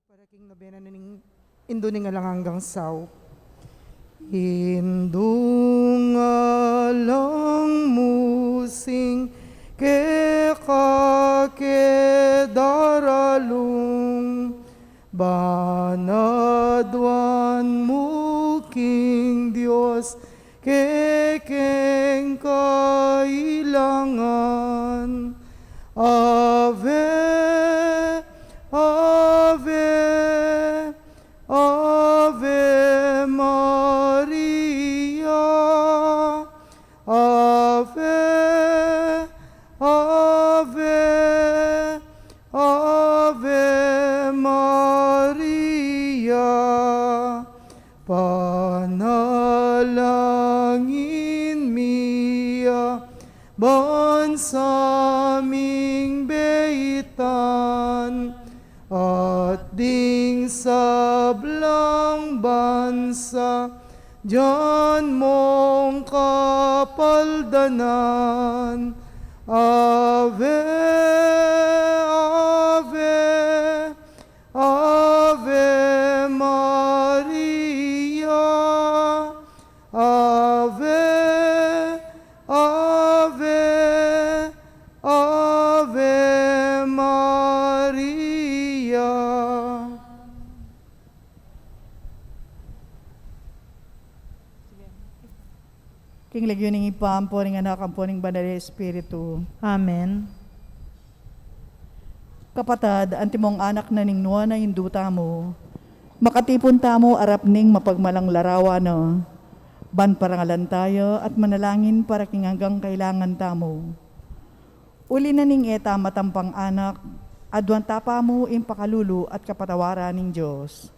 para king nobena ning indo ni nga lang hanggang saw. Indo nga lang musing ke daralung banadwan mo king Diyos kekeng kailangan. Ave, Ave, Ave Maria. Ave, Ave, Ave Maria. Panalangin miya bansaming beitan at ding sablang bansa diyan mong kapaldanan. Ave, Ave, Ave Maria. Ave, Ave, Ave Maria. King Legyon ng ipampo ng anak ang po ng Banal na Espiritu. Amen. Kapatad, antimong anak na ningnuan na induta mo, makatipon tamo arap ning mapagmalang larawan no. Ban parangalan tayo at manalangin para king hanggang kailangan tamo. Uli na ning eta matampang anak, adwan tapa mo impakalulu at kapatawaran ng Diyos.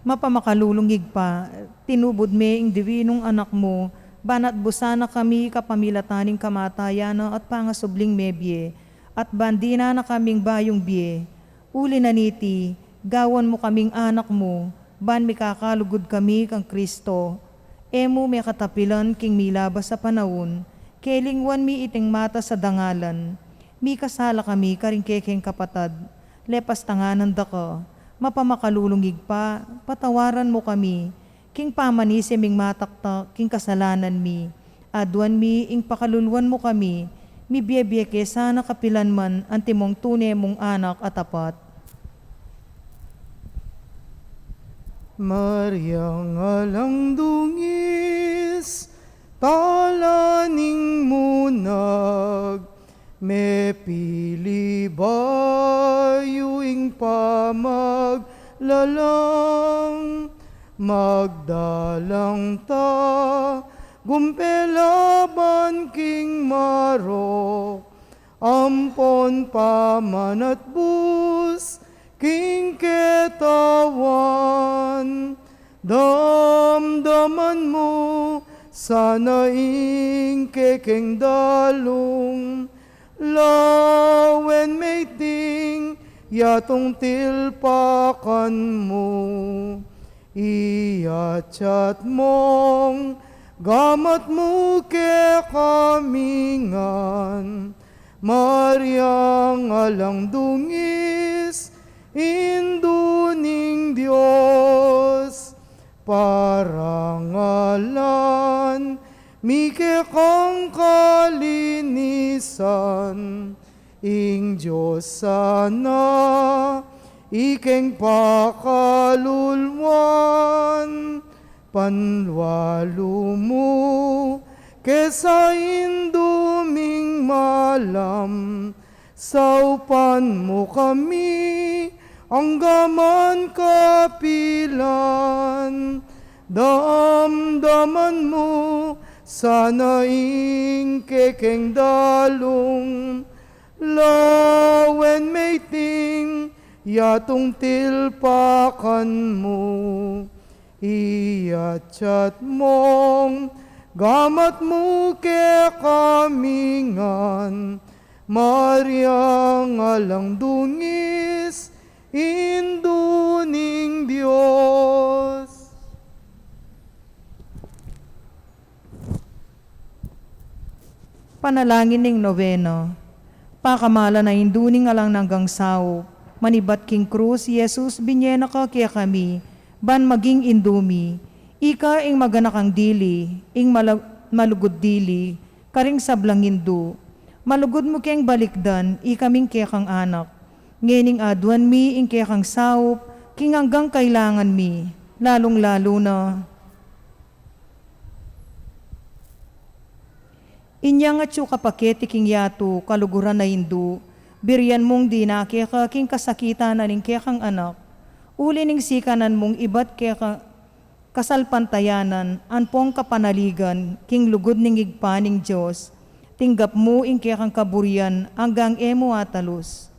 Mapamakalulungig pa, tinubod me ing diwinong anak mo, banat busana kami kapamilataning kamatayan at pangasubling mebye, at bandina na kaming bayong biye. Uli na niti, gawan mo kaming anak mo, ban mi kakalugod kami kang Kristo. Emo may katapilan king milabas sa panahon, kelingwan mi iting mata sa dangalan. Mi kasala kami karing kekeng kapatad, lepas tanganan da ka, mapamakalulungig pa, patawaran mo kami, king pamanisi ming matakta, king kasalanan mi, adwan mi, ing pakaluluan mo kami, mi biyebiyeke sana kapilan man, antimong tunay mong anak at apat. Maria nga lang dungis, talaning munag, me pili bayuing pamaglalang, magdalang ta, gumpelaban king marok, ampon pamanat bus, king ketawan, damdaman mo, sana ing kekeng dalong, lawen may ting, yatong tilpakan mo, iyachat mong, gamat mo ke kamingan, Maria nga lang dungis, induning Diyos, parangalan, mike kang kalinisan, ing Diyos sana, ikeng pakalulwan, panwalo mo, kesa induming malam, saupan mo kami, anggaman kapilan, damdaman mo, sana ing kekeng dalong, lawen may ting, yatong tilpakan mo, iyachat mong, gamat mo ke kamingan, Maria nga lang dungis, induning Diyos. Panalangin ng noveno, pakamala na induning alang nanggang sao, Manibat king krus, Jesus, binyena ka kaya kami, ban maging indumi. Ika ing maganakang dili, ing malugod dili, karing sablang indu. Malugod mo keng balikdan, ikaming kaya kang anak. Ngening aduan mi, ing kaya kang saup, king hanggang kailangan mi, lalong-lalo na. Inya nga tsu kapaketi king yato, kaluguran na indu, biryan mong di na kaya ka king kasakitan na ning kaya kang anak. Uli ning sikanan mong ibat kaya ka kasalpantayanan, anpong kapanaligan, king lugod ning igpaning Diyos, tinggap mo ing kaya kang kaburian, hanggang emo atalus.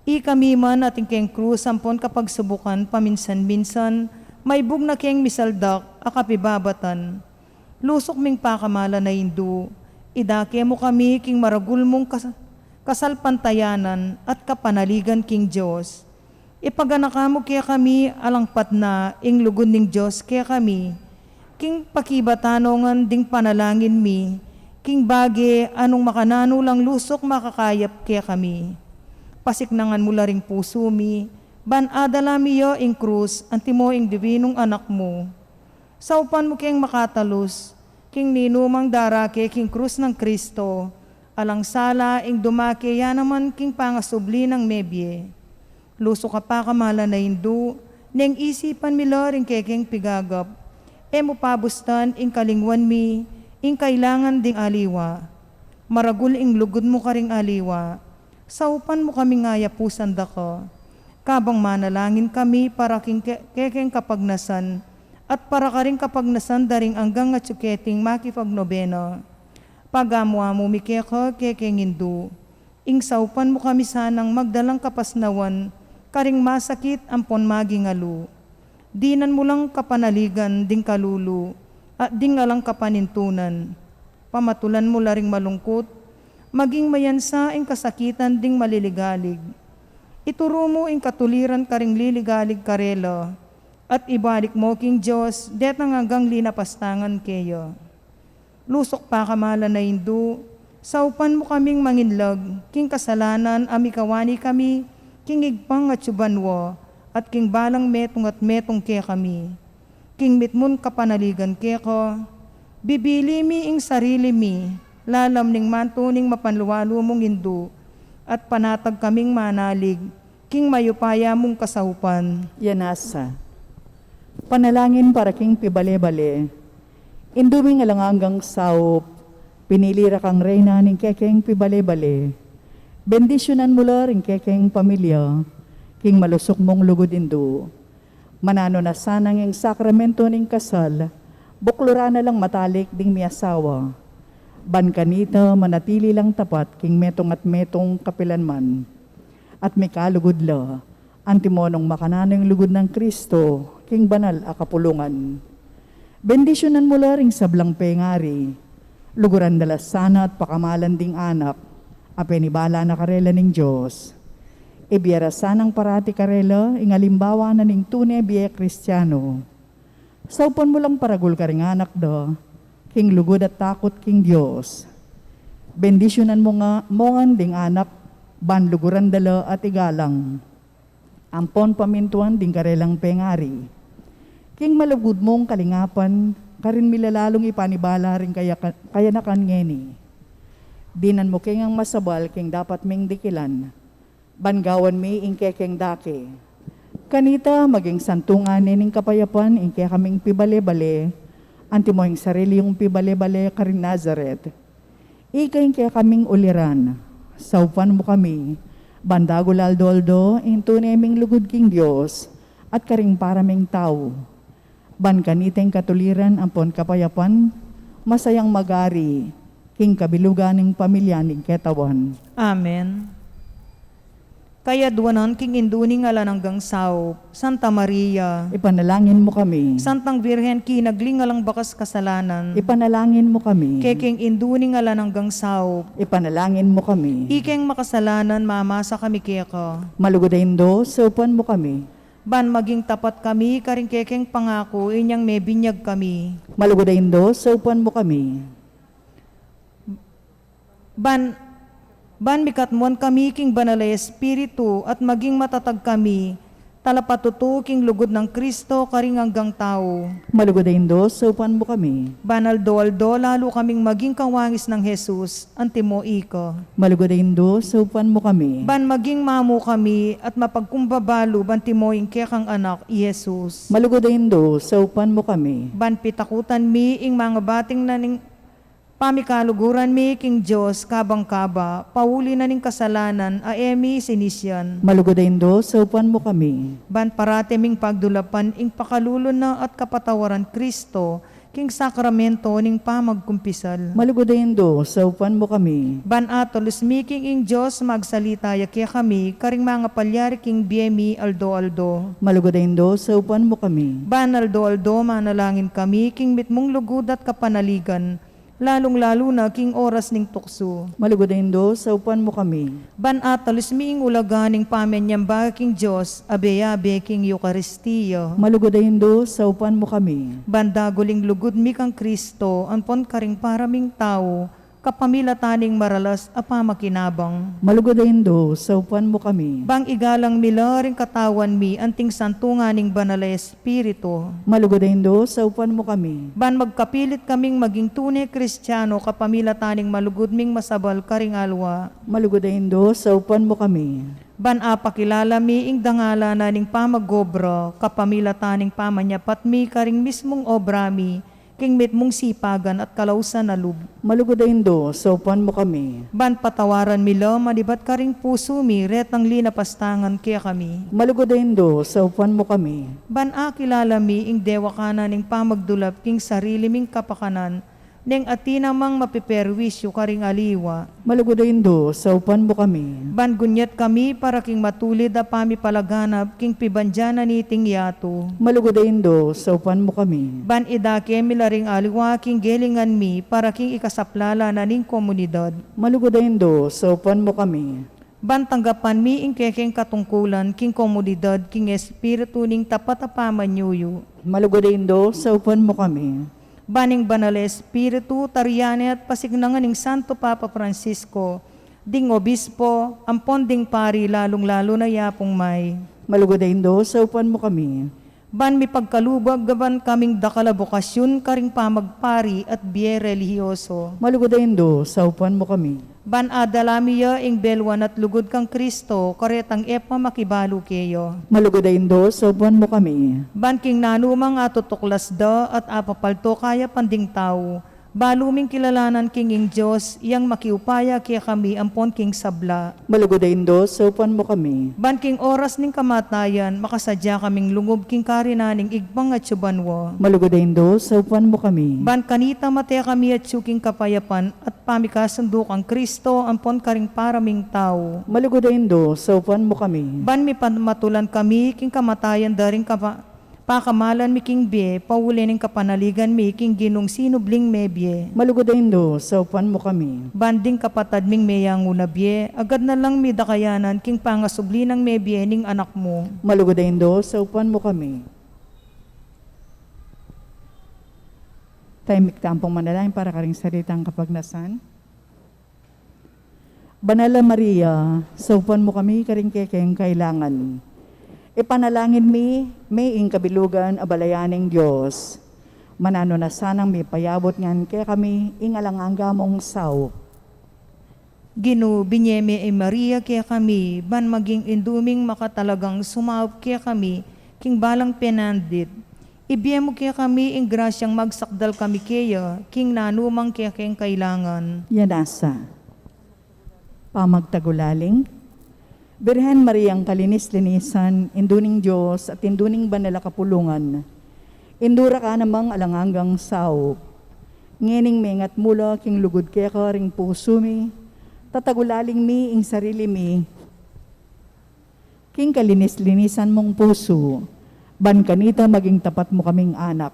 Ikami man ating keng krus, ampon kapag subukan, paminsan-minsan, may bug na keng misaldak, akapibabatan. Lusok ming pakamala na indu, idake mo kami king maragul mong kasalpantayanan at kapanaligan king Diyos. Ipaganaka mo kaya kami alangpat na ing lugod ning Diyos kaya kami. King pakibatanongan ding panalangin mi, king bage anong makanano lang lusok makakayap kaya kami. Pasiknangan mo laring puso mi, ban adala miyo ing krus, antimo ing divinong anak mo. Saupan mo kayang makatalus, king ninumang darake king krus ng Kristo, alang sala ing dumake ya naman king pangasubli ng mebye. Luso ka pa kamala na hindu, neng isipan mi ring kekeng pigagap, mo pabustan ing kalingwan mi, ing kailangan ding aliwa. Maragul ing lugod mo karing aliwa, saupan mo kami ngaya pusan dako. Kabang manalangin kami para king kekeng kapagnasan, at para ka rin kapagnasan daring anggang nga tsuketing makipagnobeno. Pagamuamu mikeko kekeng hindu, ing saupan mo kami sanang magdalang kapasnawan, karing masakit ampon magingalu. Dinan mo lang kapanaligan ding kalulu, at ding alang kapanintunan. Pamatulan mo laring malungkot, maging mayansa ing kasakitan ding maliligalig. Ituro mo ing katuliran karing liligalig karelo, at ibalik mo king Diyos, detang hanggang linapastangan kayo. Lusok pa kamala na hindu, saupan mo kaming manginlag, king kasalanan amikawani kami, king igpang at subanwo, at king balang metong at metong kaya kami. King mitmun kapanaligan kaya ko, bibili mi ing sarili mi, lalam ning mantuning mapanluwalo mong hindu, at panatag kaming manalig, king mayupaya mong kasahupan. Yanasa. Panalangin para king pibale-bale. Induming alanganggang saup, pinilira kang reyna ning kekeng pibale-bale. Bendisyonan mo ring kekeng pamilya, king malusok mong lugod indu. Manano na sanang ing sakramento ning kasal, buklura na lang matalik ding miasawa. Ban kanita manatili lang tapat king metong at metong kapilanman. At may kalugod la, antimonong makananong lugod ng Kristo, king banal a kapulungan. Bendisyonan mo ring sablang pengari, luguran dala sana at pakamalan ding anak, apenibala na karela ning Diyos. Ibiyara sanang parati karela, ingalimbawa na ning tunay biye Kristiyano. Saupan mo lang paragul ka ring anak do, king lugod at takot king Diyos. Bendisyonan mo nga mongan ding anak, ban luguran dala at igalang. Ampon pamintuan ding karelang pengari. King malugod mong kalingapan, karin milalalong ipanibala rin kaya na kanyeni. Dinan mo king ang masabal king dapat ming dikilan, bangawan mi ing kekeng dake. Kanita maging santungan ning kapayapan ing kaya kaming pibale-bale, anti mo ing sarili yung pibale-bale karin Nazareth. Ika ing kaya kaming uliran, saupan mo kami, bandago laldoldo ing tuneming lugod king Diyos, at karing paraming tao. Ban kaniteng katuliran ampon kapayapan, masayang magari, king kabilugan ng pamilya ning ketawan. Amen. Kaya duwanan king induning alananggang saup, Santa Maria, Ipanalangin mo kami. Santang Birhen kinagling alang bakas kasalanan, Ipanalangin mo kami. kekeng induning alananggang saup, Ipanalangin mo kami. ikeng makasalanan mamasa kami keko. Malugodayin do, saupan mo kami. Ban maging tapat kami, karing kekeng pangako, inyang may binyag kami. Malugodayin do, saupan mo kami. Ban Ban mikatmuan kami king banalay espiritu at maging matatag kami, talapatuto king lugod ng Kristo karing hanggang tao. Malugodayin do, saupan mo kami. Banaldo-aldo lalo kaming maging kawangis ng Jesus, antimo iko. Malugodayin do, saupan mo kami. Ban maging mamo kami at mapagkumbabalo bantimo ing kekang anak, Jesus. Malugodayin do, saupan mo kami. Ban pitakutan mi ing mga bating naning pamikaluguran mi king Diyos kabang-kaba, pauli na ning kasalanan, aemi sinisyan. Malugodayin do, saupan mo kami. Ban parateming pagdulapan ing pakalulon na at kapatawaran Kristo, king sakramento ning pamagkumpisal. Malugodayin do, saupan mo kami. Ban atolos mi king ing Diyos magsalita yakya kami, karing mga palyari king biemi aldo-aldo. Malugodayin do, saupan mo kami. Ban aldo-aldo manalangin kami, king mitmong lugod at kapanaligan, lalong-lalo na king oras ning tukso. Malugodayin do, saupan mo kami. Ban atalos miing ulaganing pamenyamba king Diyos, abe-abe king Eucharistiya. Malugodayin do, saupan mo kami. Bandaguling lugod mi kang Kristo, anpon karing paraming tao, kapamilataning maralas apamakinabang. Malugodayin do, saupan mo kami. Bang igalang mila ring katawan mi, anting santunganing banalay espiritu. Malugodayin do, saupan mo kami. Ban magkapilit kaming maging tunay Kristiyano, kapamilataning malugod ming masabal karing alwa. Malugodayin do, saupan mo kami. Ban apakilala mi ing dangala na ning pamagobra, kapamilataning pamanyapat mi karing mismong obra mi, king mitmong sipagan at kalausan na lub. Malugodayin do, saupan mo kami. Ban patawaran mi lo, madibat karing puso mi, retang linapastangan kaya kami. Malugodayin do, saupan mo kami. Ban akilala mi ing dewa kana ning pamagdulap king sarili ming kapakanan, ning atina mang mapiperwisyo karing aliwa. Malugodayin do, saupan mo kami. Ban gunyat kami para king matulid a pamipalaganap king pibanjana niting yato. Malugodayin do, saupan mo kami. Ban idake milaring aliwa king gelingan mi para king ikasaplala na ning komunidad. Malugodayin do, saupan mo kami. Ban tanggapan mi ing kekeng katungkulan king komunidad king espiritu ning tapatapaman nyuyo. Malugodayin do, saupan mo kami. Baning banal espiritu tariane at pasignangan ning Santo Papa Francisco, ding obispo, ampon ding pari lalong-lalo na yapong may. Malugodayin do, saupan mo kami. Ban mi pagkalubag gaban kaming dakala bokasyon karing pamagpari at biye relihiyoso. Malugodayin do, saupan mo kami. Ban adalamiya ing belwan at lugod kang Kristo, karetang epa makibalo keyo. Malugodayin do, saupan mo kami. Ban king nanumang atutuklas da at apapalto kaya panding tao, baluming kilalanan king ing Diyos, iyang makiupaya kaya kami ampon king sabla. Malugodayin do, saupan mo kami. Ban king oras ning kamatayan, makasadya kaming lungob king karinaning igbang at subanwa. Malugodayin do, saupan mo kami. Ban kanita mate kami at suking kapayapan at pamikasundo kang Kristo ampon karing paraming tao. Malugodayin do, saupan mo kami. Ban mi matulan kami king kamatayan daring pakamalan mi king biye, paulining kapanaligan mi king ginong sinubling mebye. Malugodayin do, saupan mo kami. Banding kapatad ming meyang unabye, agad na lang mi dakayanan king pangasubli ng mebye ning anak mo. Malugodayin do, saupan mo kami. Tahimik tampong manalangin para karing salitang kapagnasan. Banala Maria, saupan mo kami karing kekeng kailangan. Ipanalangin mi, may ing kabilugan abalayaning Diyos. Manano na sanang may payabot ngan kaya kami ingalanganga mong saw. Gino, binyeme e Maria kaya kami, ban maging induming makatalagang sumaup kaya kami, king balang penandit. Ibiye mo kaya kami ing grasyang magsakdal kami kaya, king nanumang kaya kayang kailangan. Yanasa. Pamagtagulaling. Birhen Mariang kalinis-linisan, induning Diyos at induning banala kapulungan. Indura ka namang alanganggang sao. Ngening mengat mula king lugod kaya ka ring puso mi, tatagulaling mi ing sarili mi. King kalinis-linisan mong puso, ban kanita maging tapat mo kaming anak.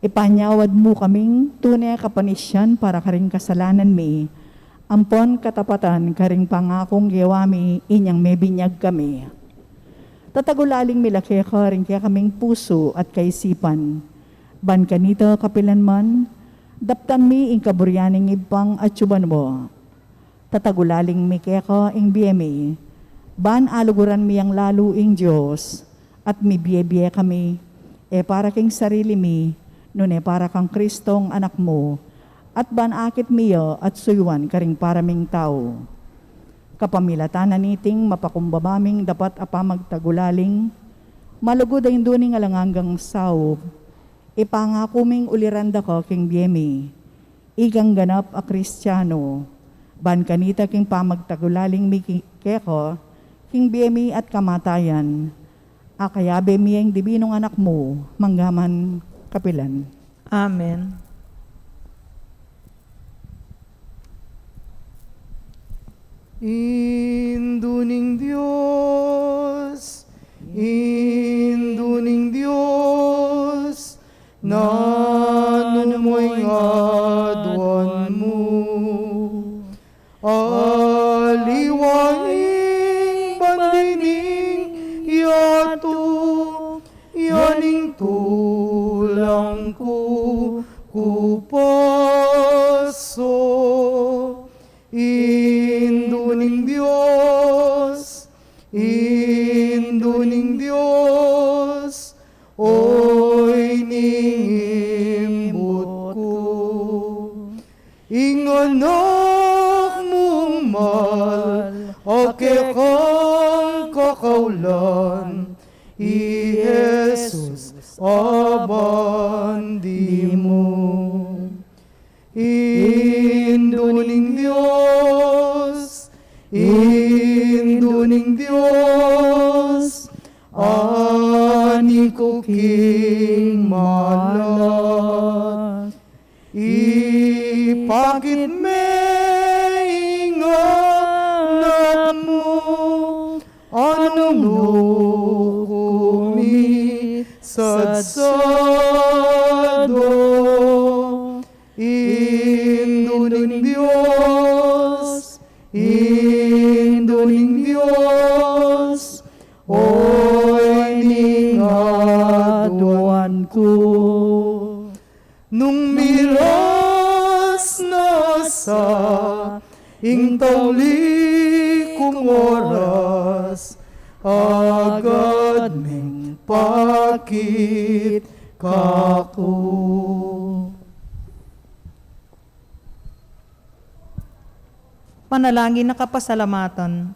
Ipanyawad mo kaming tunay kapanisyan para karing kasalanan mi, ampon katapatan karing pangakong gewami inyang may binyag kami. Tatagulaling milaki ka rin kaya kaming puso at kaisipan. Ban kanito kapilan man, daptan mi ing kaburyaning ibang at suban mo. tatagulaling mi keko ing biyemi, ban aluguran mi ang lalo ing Diyos, at mi biye kami, para king sarili mi, nune para kang Kristong anak mo, at ban akit miyo at suyuan karing paraming tao. Kapamilatan na niting mapakumbabaming dapat apamagtagulaling, malugod ay duning alanganggang saob, ipangakuming uliranda ko king biyemi, igang ganap a Kristiyano, ban kanita king pamagtagulaling mikikeko, king biyemi at kamatayan, akayabe miyeng dibinong anak mo, manggaman kapilan. Amen. Induning Diyos, induning Diyos, nanumoy ngadwan mo. Aliwaing bandining yato, yaning tulang ko, kupaso. Induning Diyos, induning Diyos, oy ningimbot ko. Inganak mong mahal, ake kang kakaulan, I Jesus abandi mo. Induning Diyos, induning Diyos, ani ko king malat. Ipakit me inganak mo, anong lukumi sadsado. Induning Diyos, induning Diyos, oy ningaduan ko. Nung miras na sa ing tawli kong oras, agad ming pakit kako. Panalangin na kapasalamatan.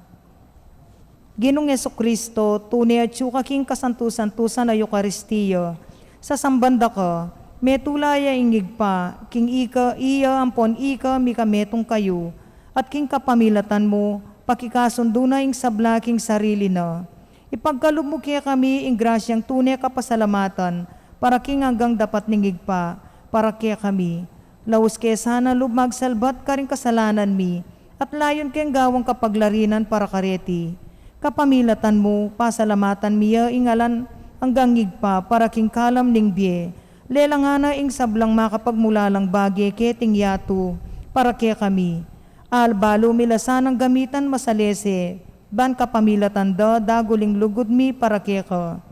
Ginong Jesucristo, tunay at suka king kasantusan-tusan na Eucharistiyo. Sa sambanda ka, metulaya ingig pa, king ika, iya ampon ika, mika metong kayo, at king kapamilatan mo, pakikasundo na ing sabla king sarili na. Ipagkaloob mo kaya kami ing grasyang tunay kapasalamatan, para king hanggang dapat ningig pa, para kaya kami. Laus kaya sana lumag salbat ka rin kasalanan mi, at layon kayang gawang kapaglarinan para kareti. Kapamilatan mo, pasalamatan miya ingalan hanggang ngigpa para king kalam ning biye. Lelangana ing sablang makapagmulalang bagye keting yato para kaya kami. Albalo milasanang gamitan masalese, ban kapamilatan da daguling lugod mi para kaya ka.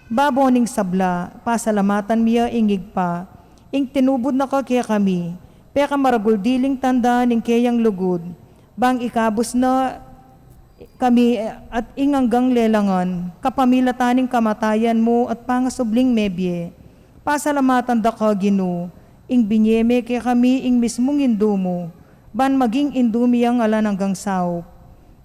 Baboning sabla, pasalamatan miya ingigpa, ing tinubod na ka kaya kami. Peka maragul diling tanda ning kayang lugod, bang ikabos na kami at inganggang lelangan, kapamilataning kamatayan mo at pangasubling mebye. Pasalamatan da ka Ginoo, ing binyeme kaya kami ing mismong indu mo, ban maging indumi ang alan hanggang sao.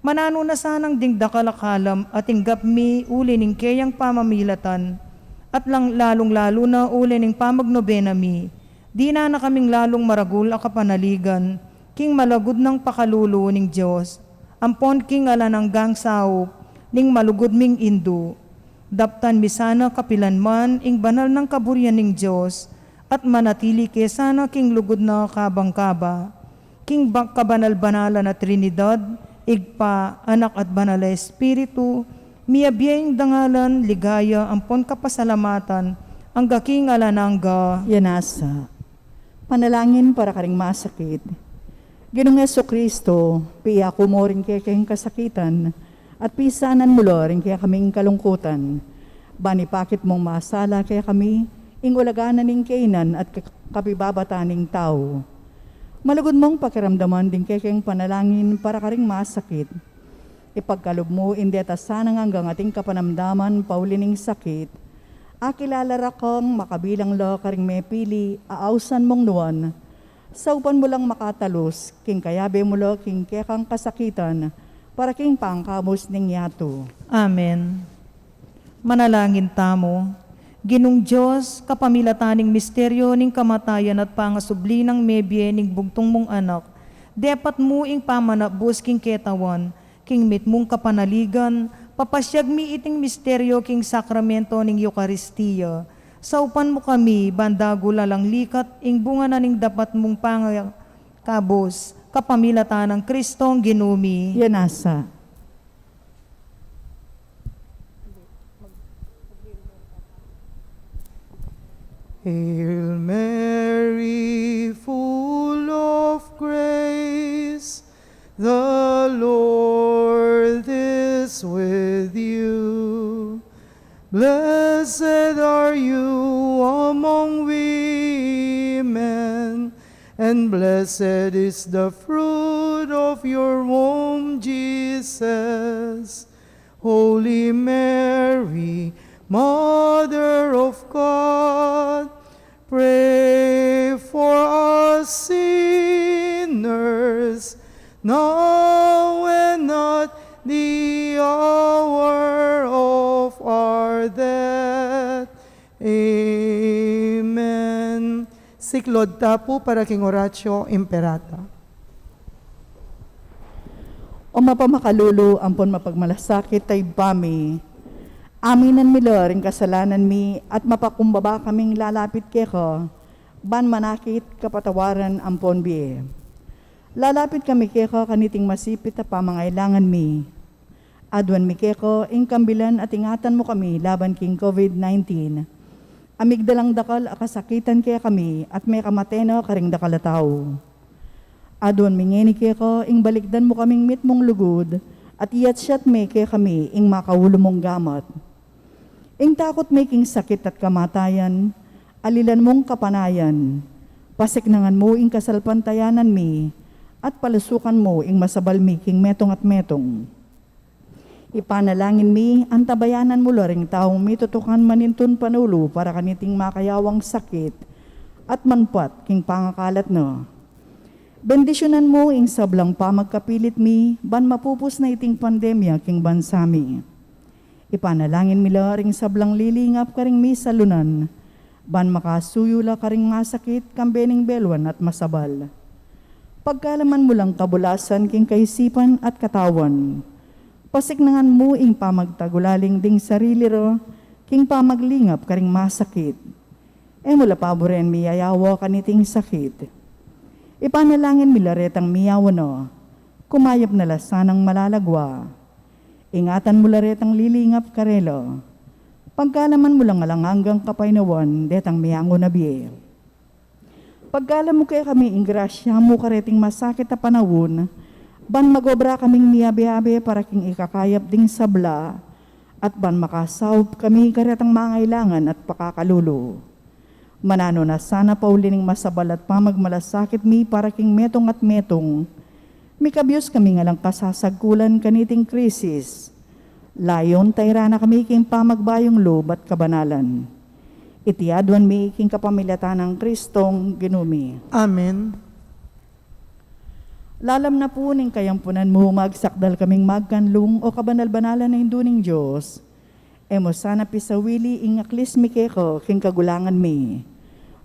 Manano na sanang ding dakalakalam at inggap mi uli ning kayang pamamilatan, at lang lalong-lalo na uli ning pamagnobena mi. Di na kaming lalong maragul a kapanaligan, king malagod ng pakalulu ning Diyos, ampon king alan hanggang sao, ning malugod ming indu. Daptan mi sana kapilan man ing banal ng kaburyan ning Diyos, at manatili ke sana king lugod na kabangkaba. King kabanal-banala na Trinidad, igpa, anak at banal na Espiritu, miabiyeng dangalan, ligaya, ampon kapasalamatan, ang gaking alanangga. Yanasa, panalangin para karing masakit. Ginong Jesucristo, piya mo rin kaya kayong kasakitan, at pisanan mo rin kaya kaming kalungkutan. Banipakit mong masala kaya kami, ing ulaganan ning kainan at kapibabataning tao. Malugod mong pakiramdaman din kekeng panalangin para karing masakit. Ipagkalob mo, hindi atasanang hanggang ating kapanamdaman, paulining sakit. Akilalara kong makabilang lo karing may pili, aawsan mong nuwan. Saupan mo lang makatalos, king kayabe mo lo, king kekang kasakitan, para king pangkamos ning yato. Amen. Manalangin tamo. Ginong Diyos, kapamilataning misteryo ning kamatayan at pangasubli ng mebye ning bugtong mong anak, depat mo ing pamanabos king ketawan, king mit mong kapanaligan, papasyag mi iting misteryo king sakramento ning Eucharistia. Saupan mo kami, bandago lalang likat, ing bunga na ning dapat mong pangakabos, kapamilatan ng Kristong ginumi. Yanasa. Hail Mary, full of grace, the Lord is with you. Blessed are you among women, and blessed is the fruit of your womb, Jesus. Holy Mary, Mother of God, pray for us sinners, now and at the hour of our death. Amen. Siklod tapo para king Horatio Imperata. O mapamakalulu, ampon mapagmalasakit tay bami. Aminan mi ring kasalanan mi at mapakumbaba kaming lalapit keko, ban manakit kapatawaran ampon biye. Lalapit kami keko kaniting masipit na pamangailangan mi. Adwan mi keko, ing kambilan at ingatan mo kami laban king COVID-19. Amigdalang dakal akasakitan kaya kami at may kamateno karing dakalataw. Adwan mi ngeni keko, ing balikdan mo kaming mit mong lugod at iyat siyat me kaya kami ing makaulo mong gamat. Ing takot making sakit at kamatayan, alilan mong kapanayan, pasiknangan mo ing kasalpantayanan mi, at palusukan mo ing masabal mi king metong at metong. Ipanalangin mi, antabayanan mo ring taong mitutukan manintun panulo para kaniting makayawang sakit, at manpat king pangakalat no. Bendisyonan mo ing sablang pamagkapilit mi, ban mapupus na iting pandemya king bansami. Ipanalangin mila ring sablang lilingap karing mi salunan, ban makasuyula karing masakit kambening belwan at masabal. Pagkalaman mo lang kabulasan king kaisipan at katawan, pasiknangan mo ing pamagtagulaling ding sarili ro, king pamaglingap karing masakit. Mula paboren mi ayawa kaniting sakit. Ipanalangin mila retang miyawa no, kumayap na lasanang malalagwa. Ingatan mo laretang lilingap karelo. Pagkalaman mo lang alang hanggang kapaynawan, detang miyango na biye. Pagkalam mo kaya kami ingrasya mo kareting masakit na panahon, ban magobra kaming miyabe-abe para king ikakayap ding sabla, at ban makasawp kami karetang mangailangan at pakakalulo. Manano na sana paulining masabal at pamagmalasakit mi para king metong at metong, mikabiyos kami nga lang kasasagkulan kaniting krisis. Layon tayra na kami king pamagbayong loob at kabanalan. Itiadwan mi king kapamilatan ng Kristong ginumi. Amen. Lalam na po ning kayampunan mo magsakdal kaming magkanlung o kabanal-banalan na induning Diyos. Emo sana pisawili ing aklis mi keko king kagulangan mi.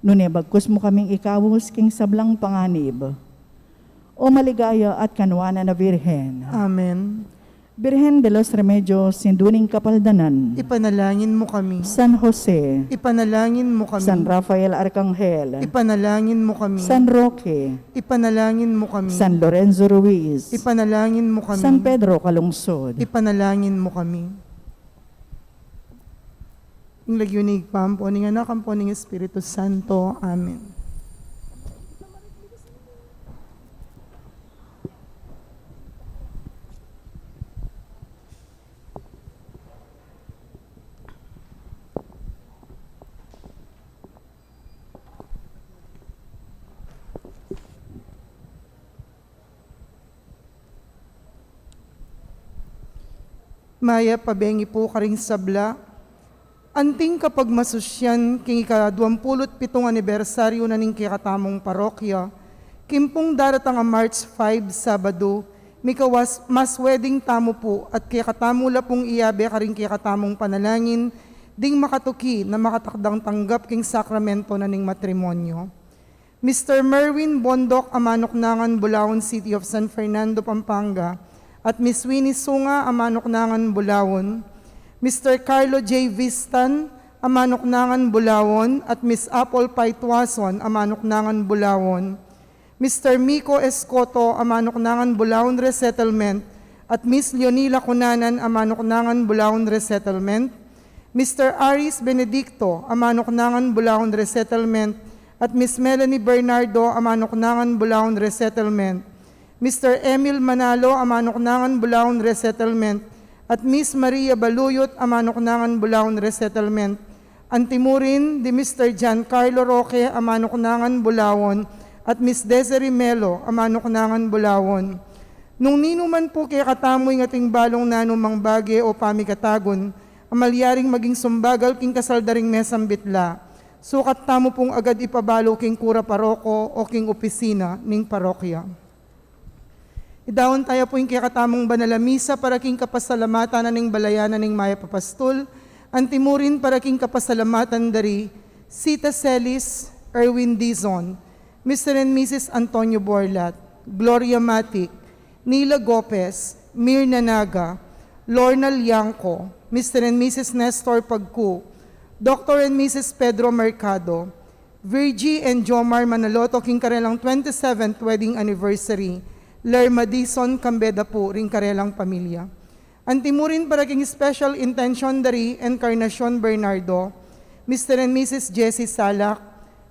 Nune bagkus mo kaming ikawos king sablang panganib. O maligaya at kanwana na Birhen. Amen. Birhen de los Remedios, sinduning kapaldanan. Ipanalangin mo kami. San Jose, Ipanalangin mo kami. San Rafael Arcangel, Ipanalangin mo kami. San Roque, Ipanalangin mo kami. San Lorenzo Ruiz, Ipanalangin mo kami. San Pedro Calungsod, Ipanalangin mo kami. Ing lagyunig pampo, ning anak ang po ning Espiritu Santo. Amen. Maya pabengi po karing sabla. Anting kapag masusyan king ika-27 anibersaryo na ning kikatamong parokya, kimpong daratang ang March 5, Sabado, mikawas mas wedding tamo po at kikatamula pong iyabe karing kikatamong panalangin, ding makatuki na makatakdang tanggap king sakramento na ning matrimonyo. Mr. Merwin Bondok, Amanok Nangan, Bulaon City of San Fernando, Pampanga, at Miss Winnie Sunga, Amanok Nangan, Bulaon, Mr. Carlo J. Vistan, Amanok Nangan, Bulaon, at Miss Apple Paitwason, Amanok Nangan, Bulaon, Mr. Miko Escoto, Amanok Nangan, Bulaon Resettlement, at Miss Leonila Cunanan, Amanok Nangan, Bulaon Resettlement, Mr. Aris Benedicto, Amanok Nangan, Bulaon Resettlement, at Miss Melanie Bernardo, Amanok Nangan, Bulaon Resettlement, Mr. Emil Manalo, Amanok Nangan, Bulaon Resettlement, at Miss Maria Baluyot, Amanok Nangan, Bulaon Resettlement, Antimurin di Mr. Giancarlo Roque, Amanok Nangan, Bulaon, at Miss Desiree Melo, Amanok Nangan, Bulaon. Nung ninuman po kay katamoy ng ating balong nanumang bage o pamikatagon, amalyaring maging sumbagal king kasaldaring mesang bitla, sukat tamo pong agad ipabalo king kura paroko o king opisina ning parokya. Idawon tayo po yung kikatamong banalamisa para king kapasalamatan na ning balayanan ning Maya Papastol, antimurin para king kapasalamatan dari Sita Celis, Erwin Dizon, Mr. and Mrs. Antonio Borlat, Gloria Matic, Nila Gopez, Mirna Naga, Lorna Liangco, Mr. and Mrs. Nestor Pagku, Dr. and Mrs. Pedro Mercado, Virgie and Jomar Manaloto, king karelang 27th wedding anniversary, Ler Madison Cambeda po, ring karelang pamilya. Antimurin para king special intention dari Encarnacion Bernardo, Mr. and Mrs. Jessie Salak,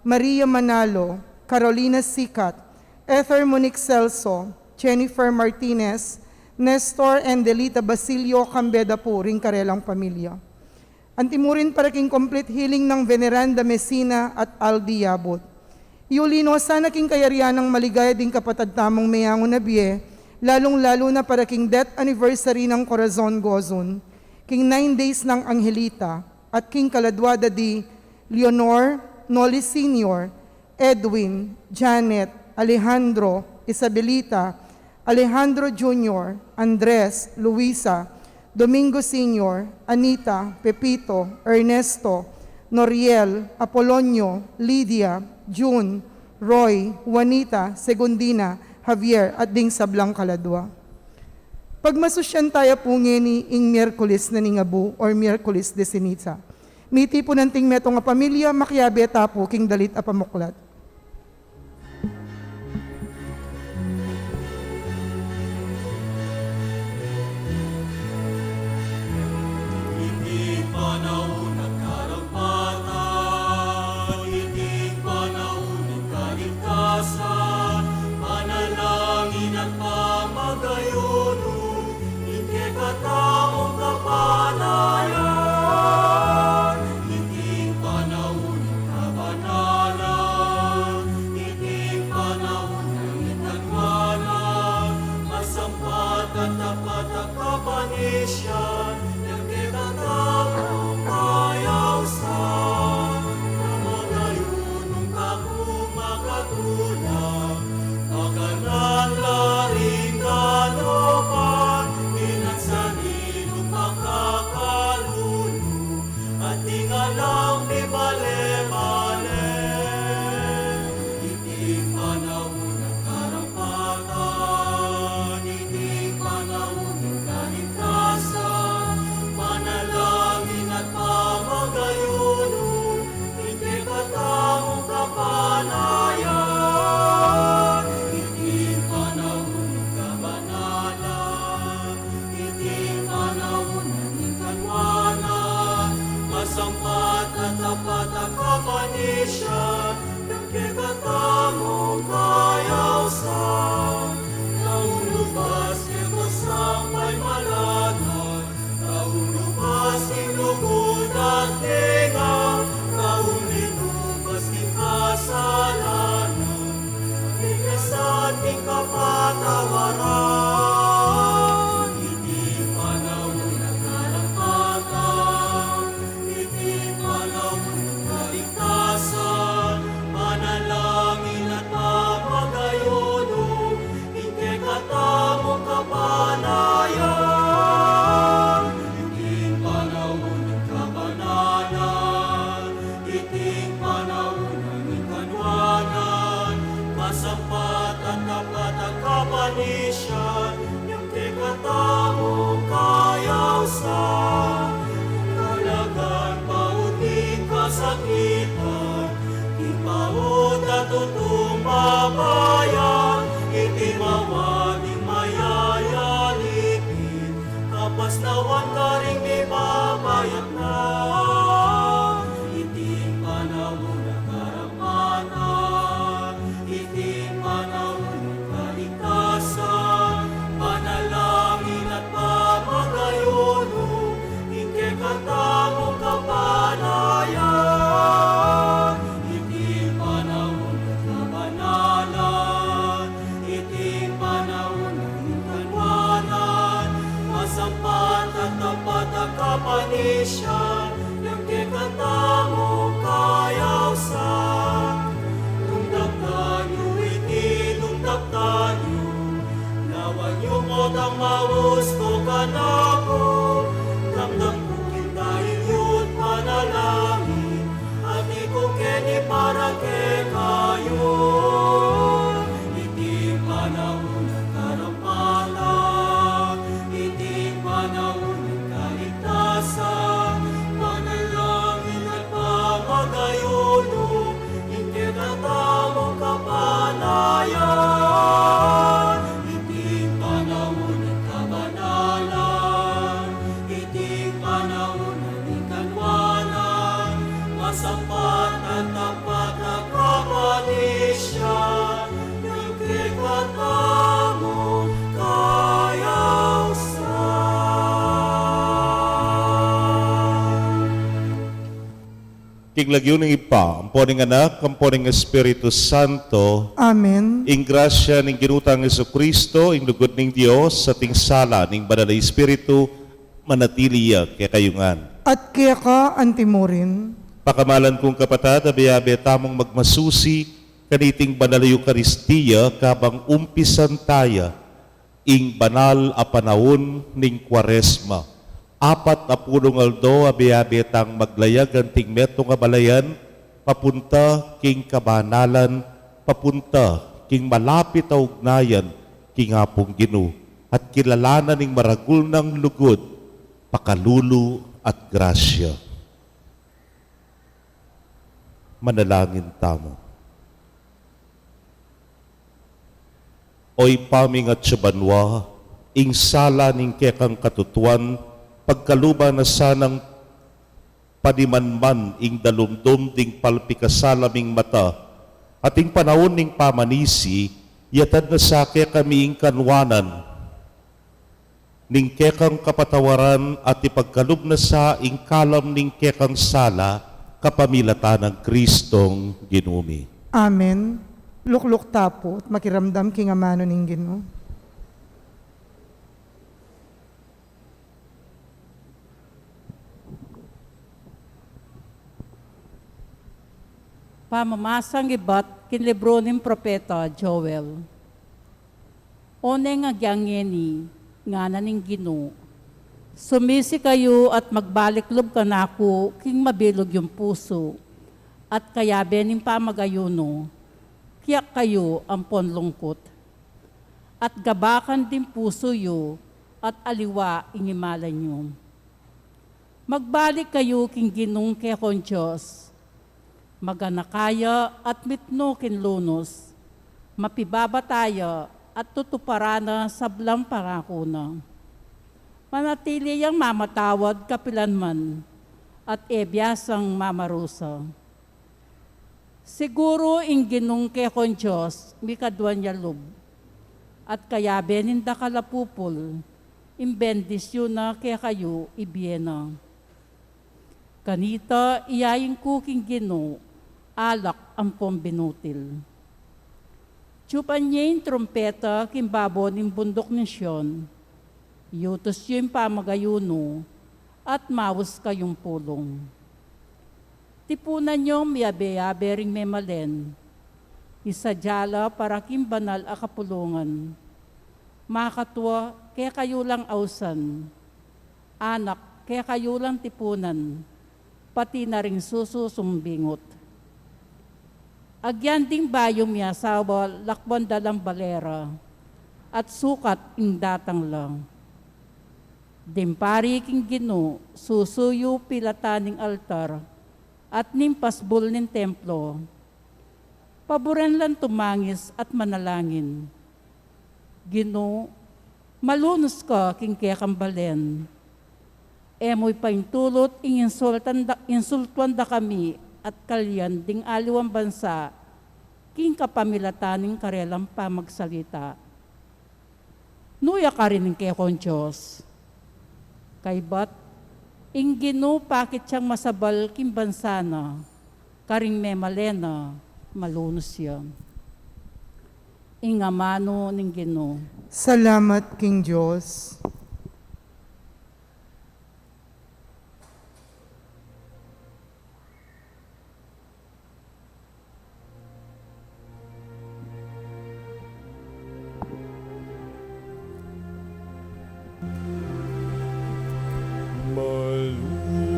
Maria Manalo, Carolina Sikat, Ether Monique Celso, Jennifer Martinez, Nestor and Delita Basilio Cambeda po, ring karelang pamilya. Antimurin para king complete healing ng Veneranda Messina at Aldi Yabot. Iulino sana king kayarian ng maligaya ding kapatad tamong mayango na biye, lalong-lalo na para king death anniversary ng Corazon Gozon, king 9 days ng Angelita, at king kaladwada di Leonor, Noli Sr., Edwin, Janet, Alejandro, Isabelita, Alejandro Jr., Andres, Luisa, Domingo Sr., Anita, Pepito, Ernesto, Noriel, Apolonio, Lydia, June, Roy, Juanita, Segundina, Javier, at ding sablang kaladwa. Pagmasusyan tayo po ngeni ing Miyerkules na ningabu or Miyerkules de Sinita. Miti po nanting metong nga pamilya, makyabe tapo king dalit apamuklat. Manalangin at pamagayuno, hindi kataong kapanayan, hindi panahon ng kabanalan, hindi panahon ng itanwanan, masampat at tapat ang kapanisyan, hindi kataong mayawsan, pamagayunong kakumakatulang, paganan laring galopan, inagsanilong makakaluno, at tingalang di bale-bale. Hindi panahon ng karampatan, hindi panahon ng kaligtasan, kayak na, iting panahon ng karapatan, iting panahon ng kaligtasan, panalangin at pamagayuno, ingke katamong kapanayan, iting panahon ng kabanalan, iting panahon ng kanwanan, masampat at tapat ang kapanisyan, yung kikatamo kayaw sa tungdaktan yu iti tungdaktan yu, nawan yu mo tang maus ko kanako, damdam ko kintahin yun panalangin, at ikong keni para ke kayo, iti panahon ng karampatan, iti panahon ng kaligtasan, panalangin at pamagayuno, iti katamong kapanayan, iti panahon ng kabanalan, iti panahon ng ikanwanan, masampat at tapat na kapanisyan, yung kikatamo kayaw sa. Kiglagyo ng ipa, ang poning anak, ang poning Espiritu Santo, Amen. ing grasya ng ginutang Jesucristo, ing lugod ng Dios, sa ting sala ng banal na Espiritu, manatiliya kaya kayungan. At kaya ka, Antimorin, Pakamalan kong kapatid, abiyabe tamong magmasusi, kaniting banal na Eucharistia, kabang umpisan taya, ing banal a panahon ning Kwaresma. 40 aldo, abiyabe tang maglayag ang ting metong abalayan, papunta king kabanalan, papunta king malapit a ugnayan, king apong Gino, at kilalanan ning maragul ng lugod, pakalulu at grasya. Manalangin tamo. Oy paming at sabanwa, ing sala ning kekang katutuan, pagkaluba na sanang padimanman ing dalumdum ding palpikasalaming mata, at ing panahon ning pamanisi, yatad na sa kami ing kanwanan, ning kekang kapatawaran at ipagkalub na sa ing kalam ning kekang sala, kapamilatan ng Kristong ginumi. Amen. Lukluk tapo at makiramdam king amano ning Ginoo. Pamamasang ibat kin libro ng propeta Joel. One nga gyangeni nga naning Ginoo. Sumisi kayo at magbalik-lob ka na ako king mabilog yung puso at kaya bening pamagayuno, kiyak kayo ang ponlungkot. At gabakan din puso yo at aliwa ingimalan nyo. Magbalik kayo king Ginong kekon Diyos, maganakaya at mitno kin lunos, mapibabataya at tutuparana sablang pangako na. Manatili yang mamatawad kapilanman at ebyasang mamarusa. Siguro ing Ginong kekon Diyos, mikadwan yalub, at kaya beninda kalapupol, imbendisyon na kaya kayo ibiena. Kanita iyayin kuking Ginoo, alak ang pombinutil. Tsupan niya yung trompeta kimbabo ng bundok ni Sion, yutos yung pamagayuno, at mawas kayong pulong. Tipunan niyo miyabe-yabe ring memalen, isadyala para kimbanal a kapulungan. Makatwa, kaya kayo lang ausan, anak, kaya kayo lang tipunan, pati na ring sususumbingot. Agyan ding bayong miya sawa lakban dalang balera, at sukat ing datang lang. Dimpari king Ginoo, susuyo pilataning altar, at nimpasbol nin templo. Paboran lang tumangis at manalangin. Ginoo, malunos ka king kaya kambalen. Emoy paintulot, insultuan da kami, at kalyan ding aliwang bansa, king kapamilataning karelang pamagsalita. Nuya ka rin ng kekon Diyos. Kay bat, ingino pakit siyang masabal king bansa na, karing memalena, malunos yan. Ingamano ning Ginoo. Salamat, King Diyos.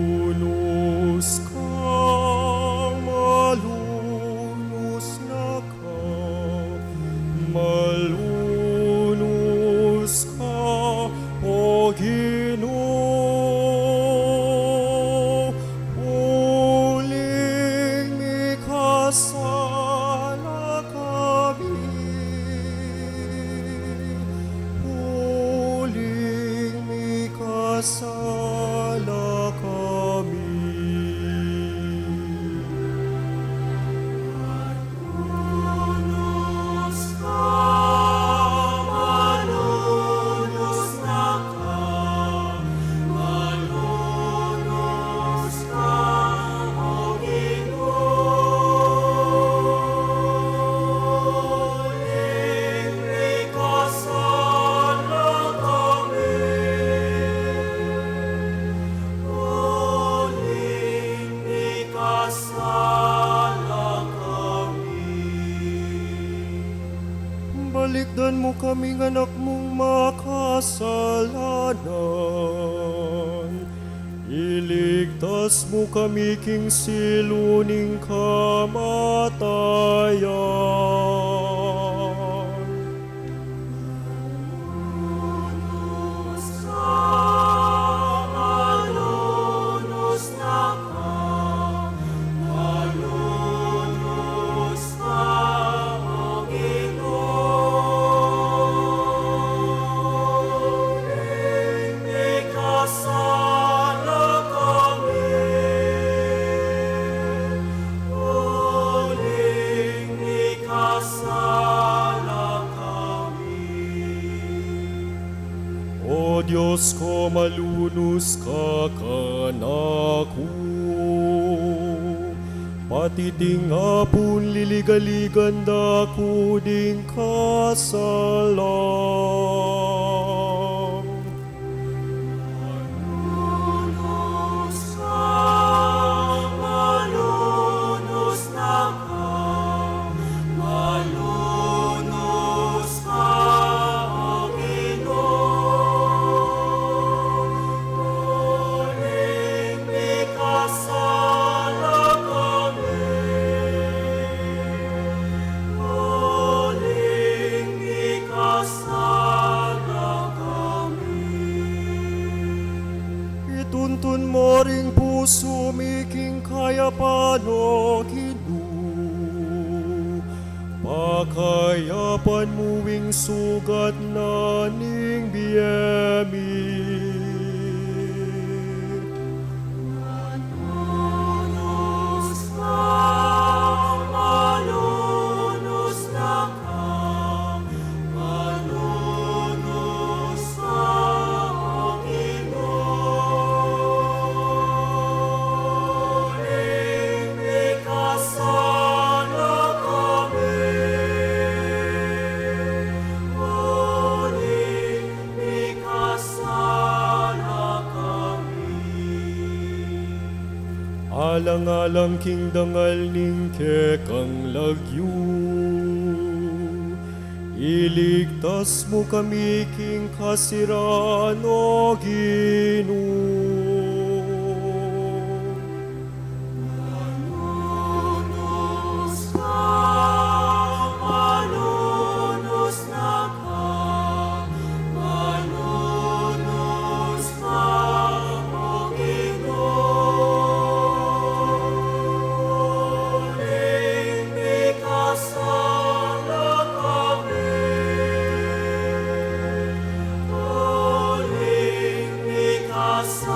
Malunos ka, malunos na ka, malunos ka, O Ginoo. Uling mikasala kami, uling mikasala kami. Malunos ka, malunos na ka, malunos ka, O Ginoo. Uling mikasala kami, uling mikasala kami. Balikdan mo kaming anak mong makasalanan. Iligtas mo kami king siluning kamatayan. Malunos ka, malunos na ka, malunos ka, O Ginoo. Uling mikasala kami, uling mikasala kami. O Diyos ko, malunos ka kanako, pati ding apun liligaligan dako ding kasalang. Malunos ka, malunos na ka, malunos ka, O Ginoo. Uling mikasala kami, uling mikasala kami. Ituntun mo ring puso miking kayapan, O Ginoo. Pakayapan mo wing sugat na ning biyemi. Malunos ka, malunos na ka, malunos ka, O Ginoo. Uling mikasala kami, uling mikasala kami. Alang-alang king dangal ning kekang lagyu, iligtas mo kami king kasiraan, O Ginoo. Malunos ka, malunos na ka, malunos ka, O Ginoo. Uling mikasala kami, uling mikasala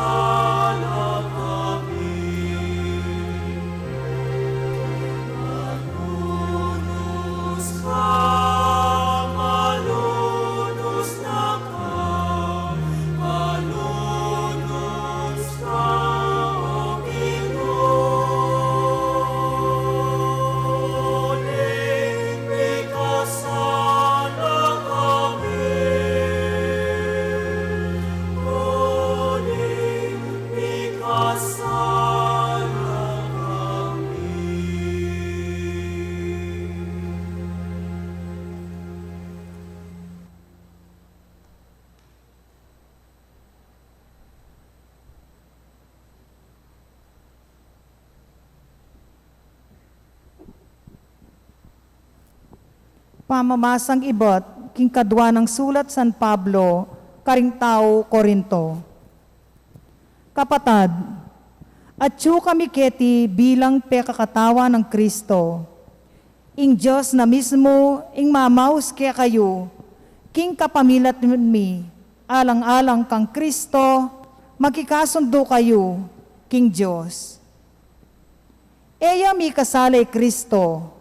Pamamasang ibot, king kadwa ng sulat San Pablo, karing tao Korinto. Kapatad, atyo kami keti bilang pekakatawa ng Kristo. Ing Diyos na mismo, ing mamaus kaya kayo, king kapamilat mi, alang-alang kang Kristo, magkikasundo kayo, king Diyos. Eya mi kasalay Kristo,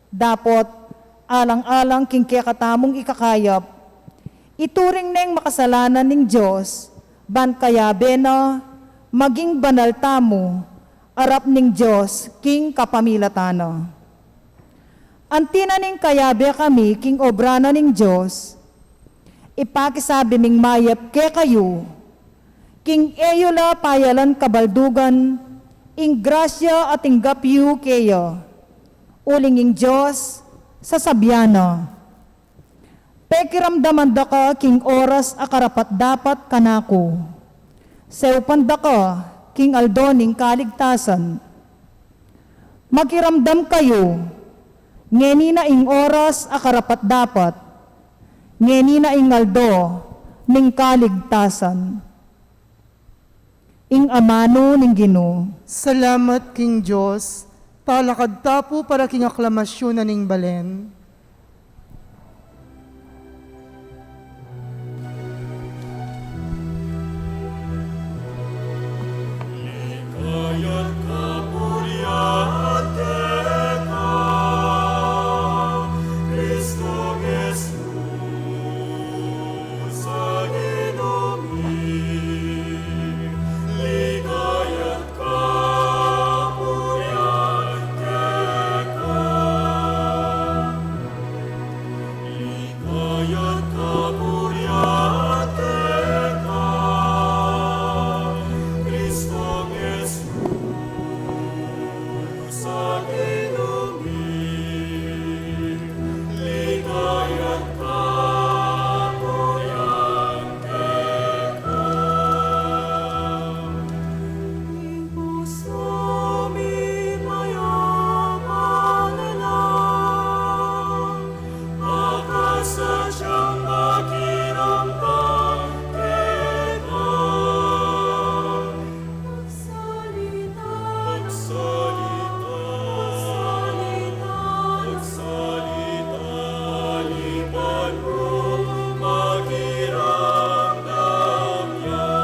dapot alang-alang king kaya katamong ikakayap, ituring na yung makasalanan ng Diyos, ban kaya bena, maging banal tamo, arap ning Diyos, king kapamilatana. Antina ning kayabe kami, king obrana ning Diyos, ipakisabi ning mayap ke kayo, king eyola payalan kabaldugan, ing grasya at ing gapyu keyo, uling ing Diyos, sasabyana. Pekiramdaman da ka, king oras akarapat dapat kanako. Sewpanda ka, king aldoning kaligtasan. Makiramdam kayo, ngeni na ing oras akarapat dapat, ngeni na ing aldo, ning kaligtasan. Ing amano ning Ginoo. Salamat King Diyos, talakad tapo para king aklamasyon na ning balen. Kaya't kapurihan teka, Kristo Jesus sa ginumi. Ligaya't kapurihan teka, ligaya't kapurihan teka, Kristo Jesus sa ginumi. Ligaya't kapurihan teka. Puso mi mayaman na lang, makasadyang makiramdam kita. Magsalita, lipan mo, makiramdam niya.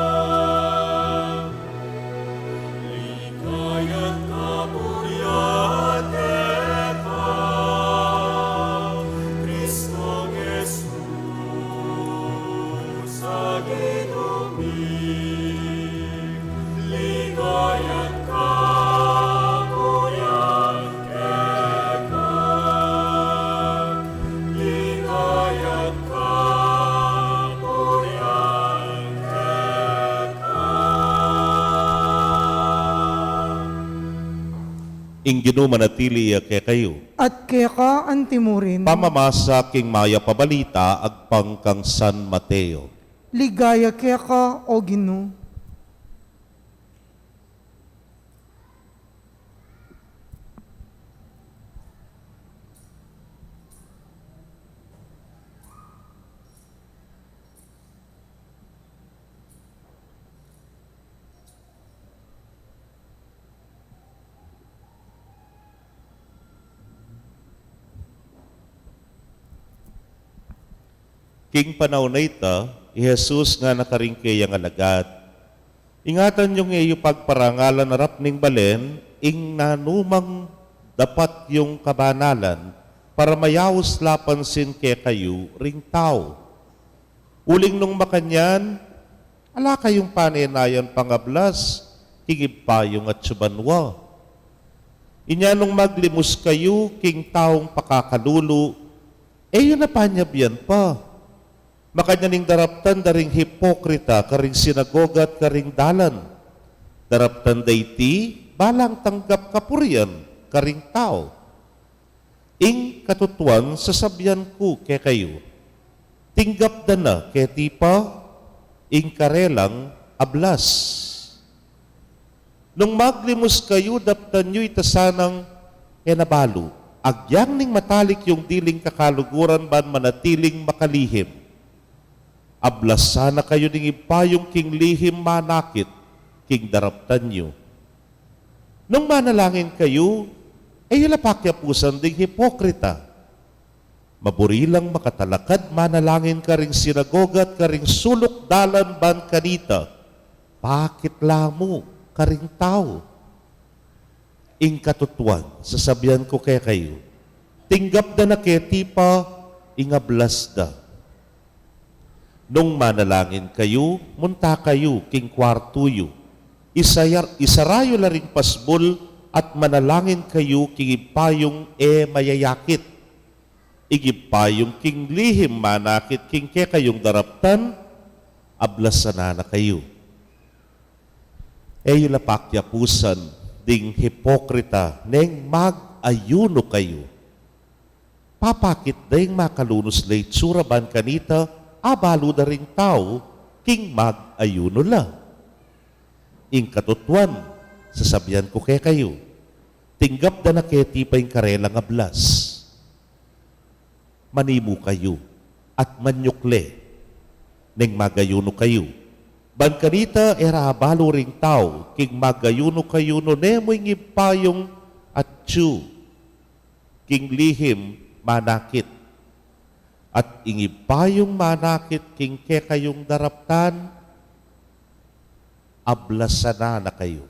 Ligaya't kapurihan teka, Kristo Jesus sa ginumi. Ligaya't kapurihan teka, ligaya't kapurihan teka. Ing Ginoo manatili kay kayo. At keka ang timurin, Pamamasa king maya pabalita agpang kang San Mateo. ligaya keka o Ginoo. King panahon na ita, Jesus nga nakaringkay ang alagad. Ingatan yung iyo pagparangalan narap ning balen, ing nanumang dapat yung kabanalan, para mayaos lapansin kay kayo ring tao. Uling nung makanyan, ala kayong panenayan pangablas, higib pa yung at subanwa. Inya nung maglimos kayo, king taong pakakalulu, yun na panyabyan pa. Makanyaning daraptan daring hipokrita, karing sinagogat, karing dalan. Daraptan dayti, balang tanggap kapurian, karing tao. Ing katutuan, sasabyan ko kay kayo. Tinggap da na kay tipa, ing karelang ablas. Nung maglimos kayo, daptan nyo itasanang enabalo. agyang ning matalik yung diling kakaluguran ban manatiling makalihim. Ablas sana kayo ning ipayong king lihim manakit, king daraptan nyo. Nung manalangin kayo, ay lapakyapusan ding hipokrita. Maburilang makatalakad, manalangin ka ring sinagoga at ka ring sulok dalan ban kanita. Bakit lamo ka ring tao? Ing katutuan, sasabihan ko kaya kayo, tinggap da na keti pa, ingablas da. Nung manalangin kayo, munta kayo, king kwartuyo. Isarayo la ring pasbol at manalangin kayo, king ipayong mayayakit. Igipayong king lihim manakit, king ke kayong daraptan, ablas sana na kayo. Lapakyapusan, ding hipokrita, neng mag-ayuno kayo. Papakit ding makalunos lay tsuraban kanita, abalo na ring tao, king mag-ayuno la. Ing katutuan, sasabihan ko kaya kayo, tinggap da na keti pa yung karelang ablas. Manimu kayo at manyukle, neng magayuno kayo. Ban kanita era balo ring tao, king magayuno kayo no nemoy ngipayong at tsu, king lihim manakit. At ingipayong manakit, king ke kayong daraptan, ablasana na kayo.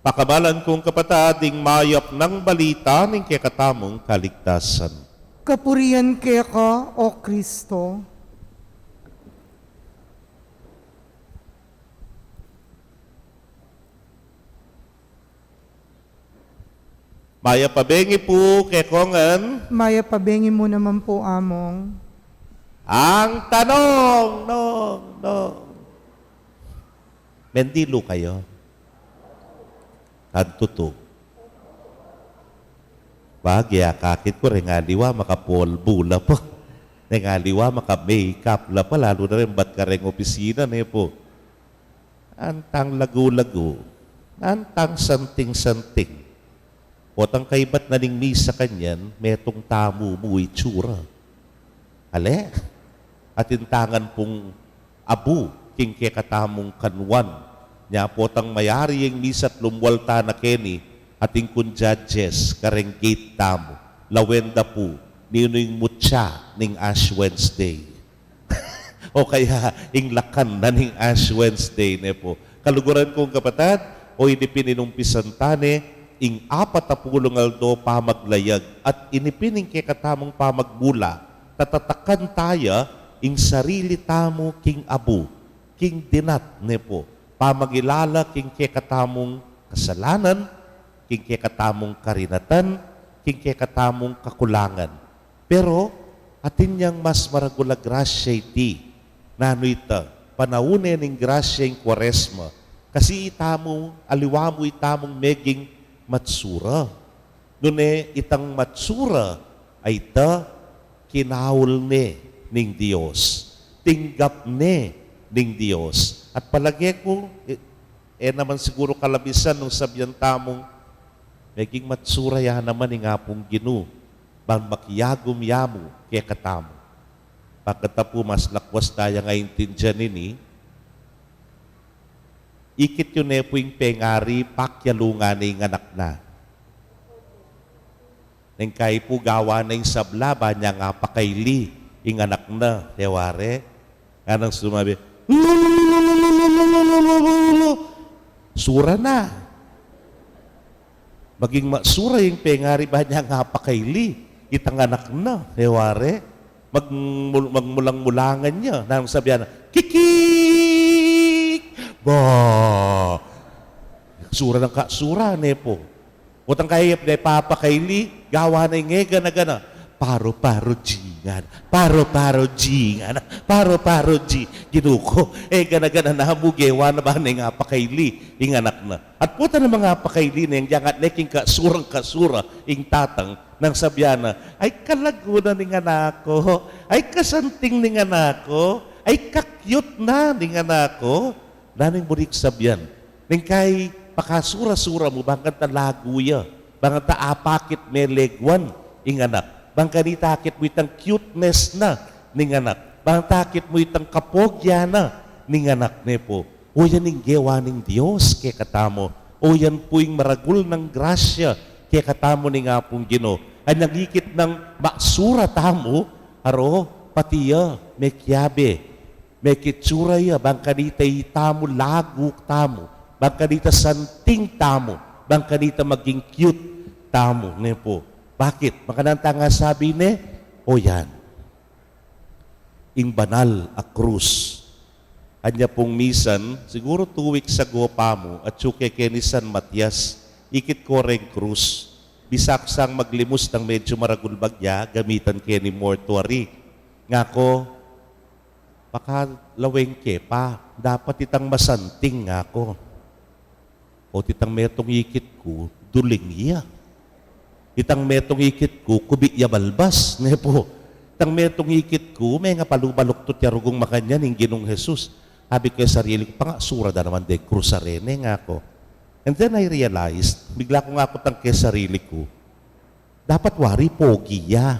Pakabalan kong kapatading mayap ng balita ng kekatamong kaligtasan. Kapurihan kaya ka, O Kristo. Maya pabengi po kekongan. Maya pabengi mo naman po among. Ang tanong, no. Mendilo kayo. Kantuto. Bagya kakit ko rin aliwa makapolbula po. Rin aliwa maka-makeup la pa. Lalo na rin ba't ka rin opisina na po. Antang lagu-lagu. Antang santing-santing. Potang kaibat na ning misa kanyan, metong tamu mo itsura. Ale, at intangan pong abu, king kekatamong kanwan. Nya potang mayari yung misa at lumwalta na keni, ating kun judges, kareng gate tamo, lawenda po, nino yung mutya ning Ash Wednesday. O kaya, ing lakan na ning Ash Wednesday, ne po. Kaluguran kong kapatid, o inipinimumpisan tane, ing 40 aldo pamaglayag at inipining kekatamong pamagbula, tatatakan taya ing sarili tamo king abu, king dinat ne po, pamagilala king kekatamong kasalanan, king kekatamong karinatan, king kekatamong kakulangan. Pero atin niyang mas maragula grasya iti, nano ita, panaunin ning grasya ing Kwaresma, kasi itamo, aliwamo itamong meging matsura. Nune itang matsura ay ta kinawul ne ning Diyos. Tinggap ne ning Diyos. At palagi ko, naman siguro kalabisan nung sabyan tamong naging matsura ya naman ng apong ginu. Bang makiyagum yamu kaya katamo. Pagkata po mas lakwas tayo ngayon tindihan nini, ikit yun po yung pengari, pakyalungan ng anak na. Nang kay po gawa na yung sablaba niya nga pakayli, yung anak na, teware. Anong sumabi, sura na. Maging sura yung pengari ba niya nga pakayli, itang anak na, teware. Magmulang-mulangan niya. Nang sabihan na, kikik! Ba! Sura ng kasura, nepo. Utang kahiyap na papakayli, gawa na yung ngega na gana. Paro-paro jingan, paro-paro jingan, paro-paro ji. Ginuko, gana-gana na hamugewa na ba na yung apakayli, yung anak na. At puta na mga apakayli na yung jangat neking kasurang-kasura, yung tatang, nang sabihan na, ay kalaguna ng anak ko, ay kasanting ng anak ko, Ay kakyut na ning anak ko. Naning burik sabyan. Ning kay pakasura-sura mo bangkan ta laguya. Bangkan ta apakit me legwan ing anak. Bangkan itakit mo itang cuteness na ning anak. Bangkan takit mo itang kapogya na ning anak ne po. O yan ning gewa ning Diyos kay katamo. O yan po yung maragul ng grasya kay katamo ning apong Ginoo. Ay nagikit ng maksura tamo, aro, patiya, may kiyabe. May kitsura ya, bang kanita tamo laguk tamo, bang kanita santing tamo, bang kanita maging cute tamo. Ne po. Bakit? Makananta nga sabi ne, o yan, ing banal a krus. Anya pong misan, siguro 2 weeks ago pa mo, at suke ni San Matias, ikit ko rin krus. Bisaksang maglimus ng medyo maragul bagya, gamitan ni mortuary. Nga ko, baka lawengke pa, dapat itang masanting nga ako. O titang metong ikit ko, duling iya. Itang metong ikit ko, kubi ya balbas. Ne po, itang metong ikit ko, may nga palubaluktot ya rugong makanyan, ng Ginong Jesus. Sabi ko sa sarili ko, pangasura da naman de krusarene nga ako. And then I realized, bigla ko nga ako tangke sarili ko, dapat wari pogi ya,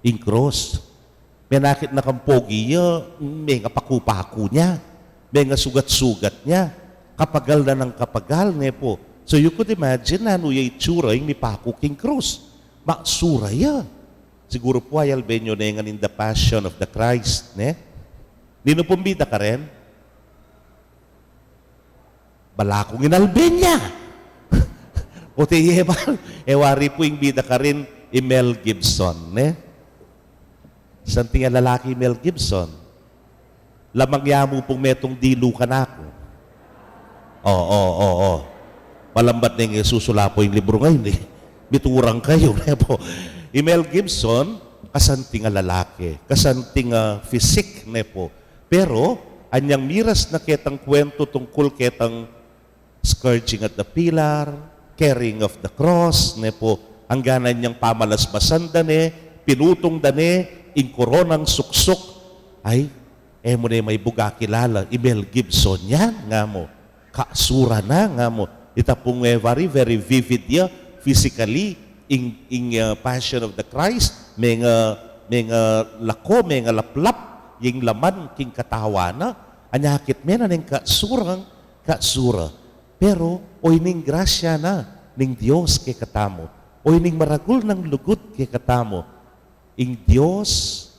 in cross. May nakit na kang pogi ya, may nga paku-paku niya, may nga sugat-sugat niya, kapagal na ng kapagal ne po. So you could imagine na ano yung itsura yung may paku king cross. Maksura ya. Siguro po ay albenyo na yung in the passion of the Christ, ne? Nino pumbida ka rin? Balakong inalben niya. O tiye ba? Ewari po yung bida ka rin, Mel Gibson, ne? Santing ang lalaki Mel Gibson. Lamang yamu pong metong dilu ka na ako. Oo. Palambat na yung susula po yung libro ngayon eh. Biturang kayo. Ne po. Mel Gibson, kasanting ang lalaki. Kasanting physique, ne po. Pero, anyang miras na ketang kwento tungkol ketang scourging at the pillar, carrying of the cross, ne po, ang ganan niyang pamalasmasan dane, pinutong dane, in koronang suksok, ay, mo na may buga kilala, Mel Gibson yan, nga mo, kaasura na, nga mo, ita pong very, very vivid ya, physically, in Passion of the Christ, may lako, may laplap, yung laman, king katawa na, anyakit may na ng kaasura. Pero, oy ning grasya na, ning Diyos kay katamo, oy ning maragul ng lugot kay katamo, ing Diyos,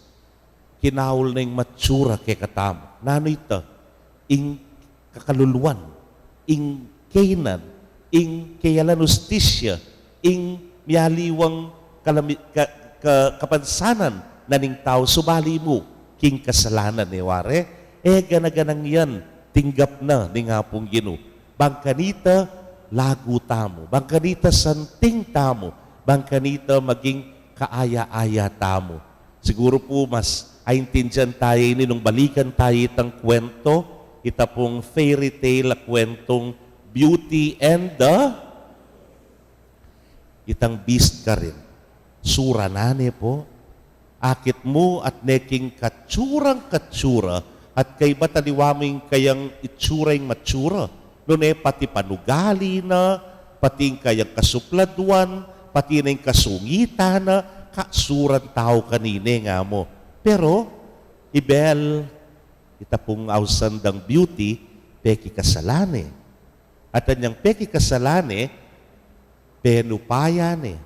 kinahol na yung matsura kay katamo. Nano ito? Ing kakaluluan, ing kainan, ing kayalanustisya, ing miyaliwang kapansanan na ning tao, subali mo, king kasalanan ni Ware, ganaganang yan, tinggap na ning hapong Ginoo. Bangkanita, lagu tamo. Bangkanita, santing tamo. Bangkanita, maging kaaya-aya tamo. Siguro po mas aintindihan tayo ini nung balikan tayo itang kwento, ita pong fairy tale, kwentong Beauty and the itang beast ka rin. Sura nane po. Akit mo at neking katsurang-katsura at kay bataliwaming kayang itsurang matsura. Noon pati panugali na, pati kayang kasupladuan, pati na yung kasungita na, kasuran tao kanine nga mo. Pero, ibel, ita pong ausandang beauty, peki kasalane. At anyang peki kasalane, penupayan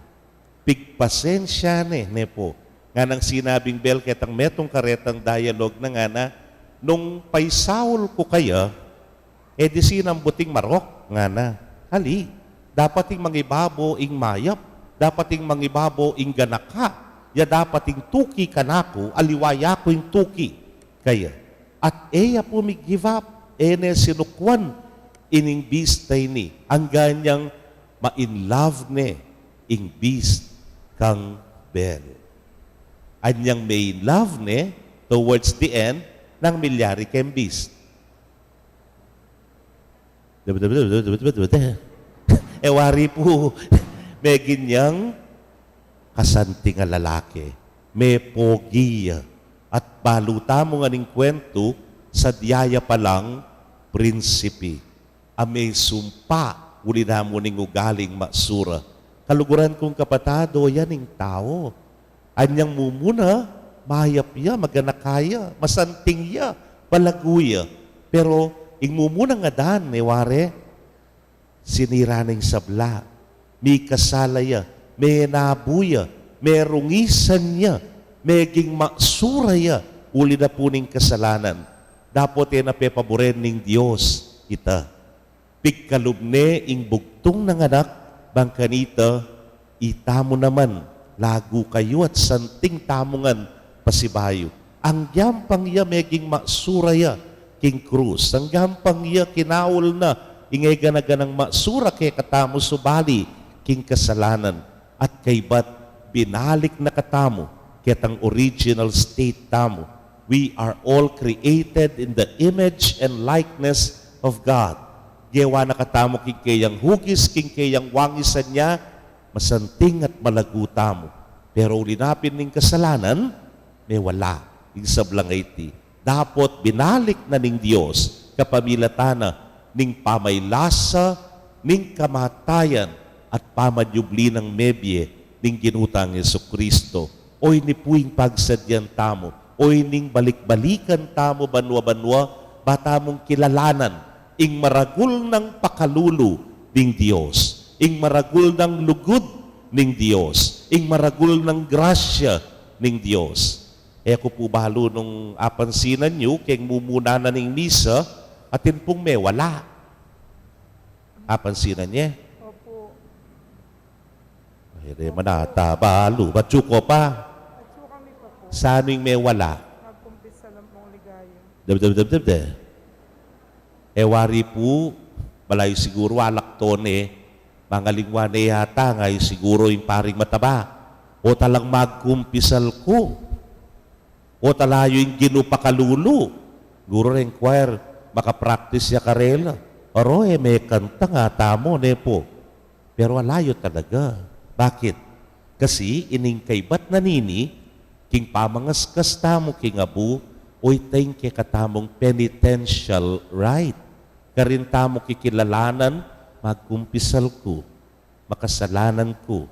pigpasensya ne po. Nga nang sinabing bel, ketang metong karetang dialogue na nga na, nung paisaul ko kaya, di sinang buting marok nga na. Hali, dapat yung mangibabo ing mayap, dapat yung mangibabo ing ganaka, ya dapat yung tuki kanako, aliwaya ko yung tuki. Kaya, at po may give up, ene sinukwan, ining beast tayo ni, ang ganyang ma-in love ne, ing beast kang bel. Anyang may in love ne, towards the end, ng milyari kem beast. Wari po, may ganyang kasanting lalaki, may pogi, At baluta mo nga ning kwento, sa diyaya pa lang, prinsipe. Amay sumpa, uli na mo ning ugaling masura. Kaluguran kong kapatado, yan ning tao. Anyang mumuna, mayap ya, maganakaya, masanting ya, palaguya. Pero, ing mumuna nga dan, ware, sinira ning sabla, may kasalaya, may nabuya, may rungisan niya, meging maksuraya, uli na po ning kasalanan. Dapat napepaboren ning Diyos ita. Pigkalubne ing bugtong ng anak, bang kanita, itamo naman, lagu kayo at santing tamungan pasibayo. Ang yampang iya meging maksuraya, king krus. Ang yampang iya kinaul na, ingay ganaganang maksura kay katamo subali, king kasalanan. At kay ba't binalik na katamo, ketang original state tamo. We are all created in the image and likeness of God. Gewa na katamo king kayang hugis, king kayang wangisan niya, masanting at malaguta mo. Pero ulinapin ning kasalanan, may wala. Isablang iti. Dapat binalik na ning Diyos kapamilatana ning pamaylasa, ning kamatayan, at pamadyubli ng mebye ning ginutang Jesucristo. Oy ni puwing pagsadyan tamo, oy ning balik-balikan tamo banwa-banwa, bata mong kilalanan, ing maragul ng pakalulu ning Diyos, ing maragul ng lugod ning Diyos, ing maragul ng grasya ning Diyos. E ako po balo nung apansinan nyo, keng mumuna na ning misa, atin pong may wala. Apansinan niya. Opo. Ay, manata, balo, batsuko pa. At kami pa po, Saan yung may wala? nagkumpisa lang pong ligaya. Dab. Wari po, balay siguro alak tone, mga lingwan yata ngay siguro yung paring mataba. O talang magkumpisal ko. O talayo yung ginupakalulu. Guro rin choir, makapractice ya karela. Oro may kanta nga tamo, po. Pero alayo talaga. Bakit? Kasi ining kaybat nanini, king pamangaskas tamo king abu, oy tayong kay katamong penitential right. Karin tamo kikilalanan, magkumpisal ko, makasalanan ko.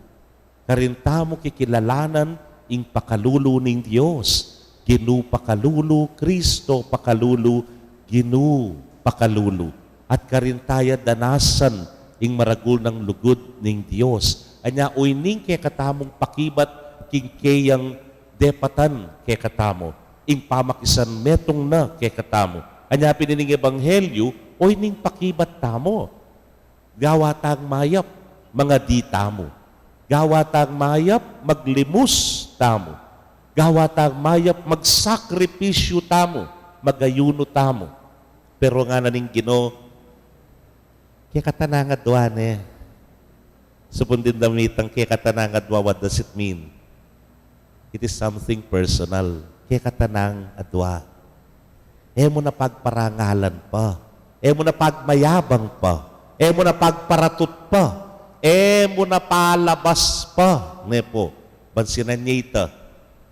Karin tamo kikilalanan, ing pakalulu ning Diyos. Ginu pakalulu, Kristo pakalulu, ginu pakalulu. At karin tayo danasan, ing maragul ng lugod ning Diyos. Anya uy ning kay katamong pakibat, king kayang depatan kay katamo. Ing pamakisan metong na kay katamo. Anya pinining ebanghelyo, oy ning pakibat tamo. Gawa tang mayap, mga di tamo. Gawa tang mayap, maglimus tamo. Gawa tang mayap, magsakripisyo tamo, magayuno tamo. Pero nga naning Ginoo, kaya katanangad duwan Supundin damitang kaya katanangad duwa, what does it mean? It is something personal. Kaya katanang adwa. Mo na pagparangalan pa. Mo na pagmayabang pa. Mo na pagparatot pa. Mo na palabas pa. Po, bansinan niya ita.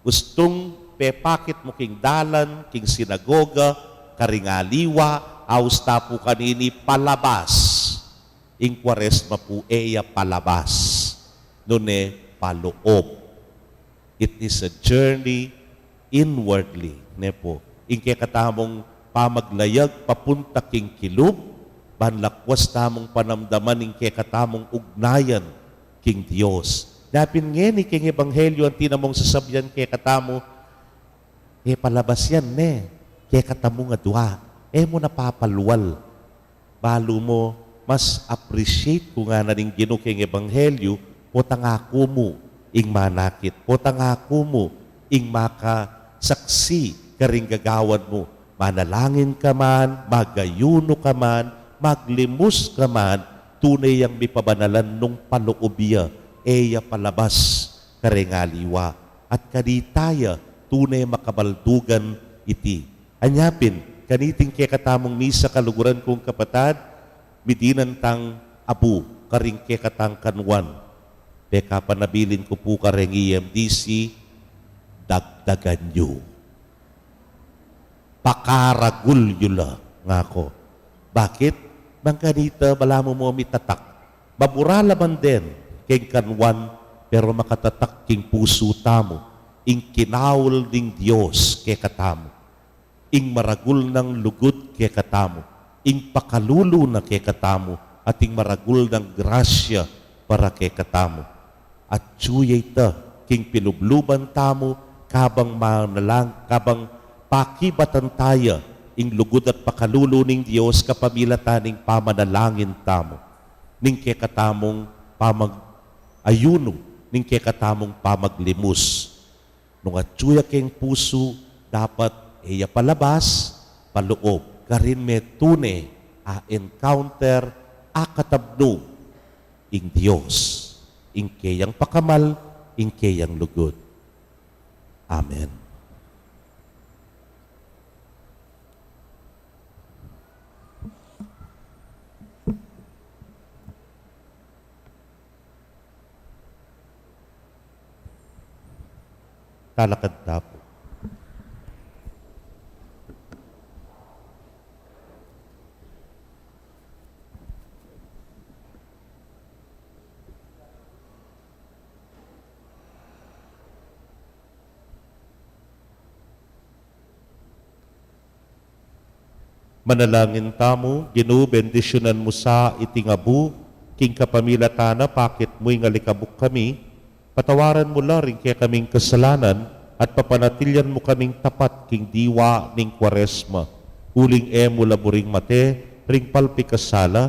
Gustong pepakit mo king dalan, king sinagoga, karingaliwa, austa po kanini palabas. Ing Kwaresma po palabas. Nune paloob. It is a journey inwardly. Po. Ing kaya katamong pamaglayag papunta king kilub, banlakwas tamong panamdaman ing kaya katamong ugnayan king Diyos. Dapin ngeni king ebanghelyo ang tinamong sasabyan kaya katamo, palabas yan kaya katamo nga dua. Mo napapaluwal. Balo mo, mas appreciate ko nga na ning Ginoo king ebanghelyo, o tangako mo ing manakit, o tangako mo ing makasaksi karing gagawad mo. Manalangin ka man, magayuno ka man, maglimus ka man, tunay ang mipabanalan nung paluobya, palabas karengaliwa. At kaditaya, tunay makabaldugan iti. Anyapin, kaniting kaya katamong misa kaluguran kong kapatad, midinan tang abu, karing kaya katang kanwan. Teka panabilin ko po kareng EMDC, dagdagan nyo. pakaragul yula nga ako. Bakit? Bangkanita, bala mo mitatak. Babura laman din, king kanwan, pero makatatak king puso tamo. Ing kinawal ding Diyos kay katamo. Ing maragul ng lugod kay katamo. Ing pakalulo na kay katamo. At ing maragul ng grasya para kay katamo. At tsuyay ta, king pinubluban tamo, kabang manalang, kabang pakibatan taya, ing lugod at pakalulo ning Diyos kapamilataning pamanalangin tamo. Ning kay katamong ayuno, ning kay katamong pamaglimus. Nung atsuya keng puso, dapat iya palabas, paloob. Karin me tune, encounter, katabno, ing Diyos, ing kayang pakamal, ing kayang lugod. Amen. Talakad tapo. Manalangin tamo, Ginoo, bendisyonan mo sa itingabu, king kapamilatana, pakit mo'y ngalikabok kami, patawaran mo la rin kaya kaming kasalanan, at papanatilyan mo kaming tapat king diwa ning Kwaresma. Huling emo laboring mate, ring palpi kasala,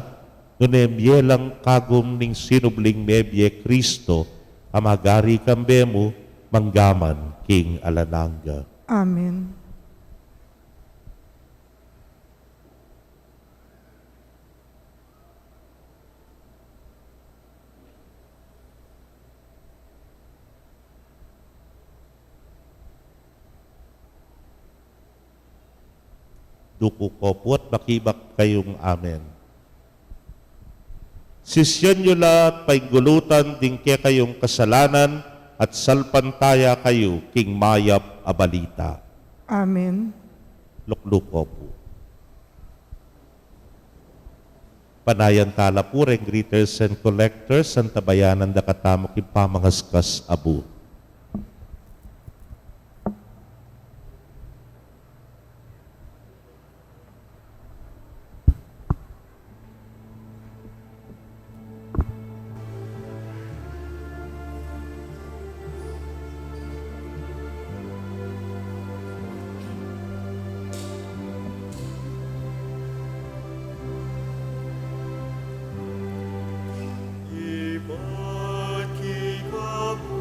nunemye lang kagum ning sinubling mebye Kristo, amagari kambemo, manggaman king alananga. Amen. Duko ko po at makibak kayong amen. Sisyan nyo lahat paigulutan din kaya kayong kasalanan at salpantaya kayo king mayap abalita. Amen. Lukluko po. Panayan tala po rin greeters and collectors ang tabayanan da katamo king pamangaskas abu. Iba't kikabu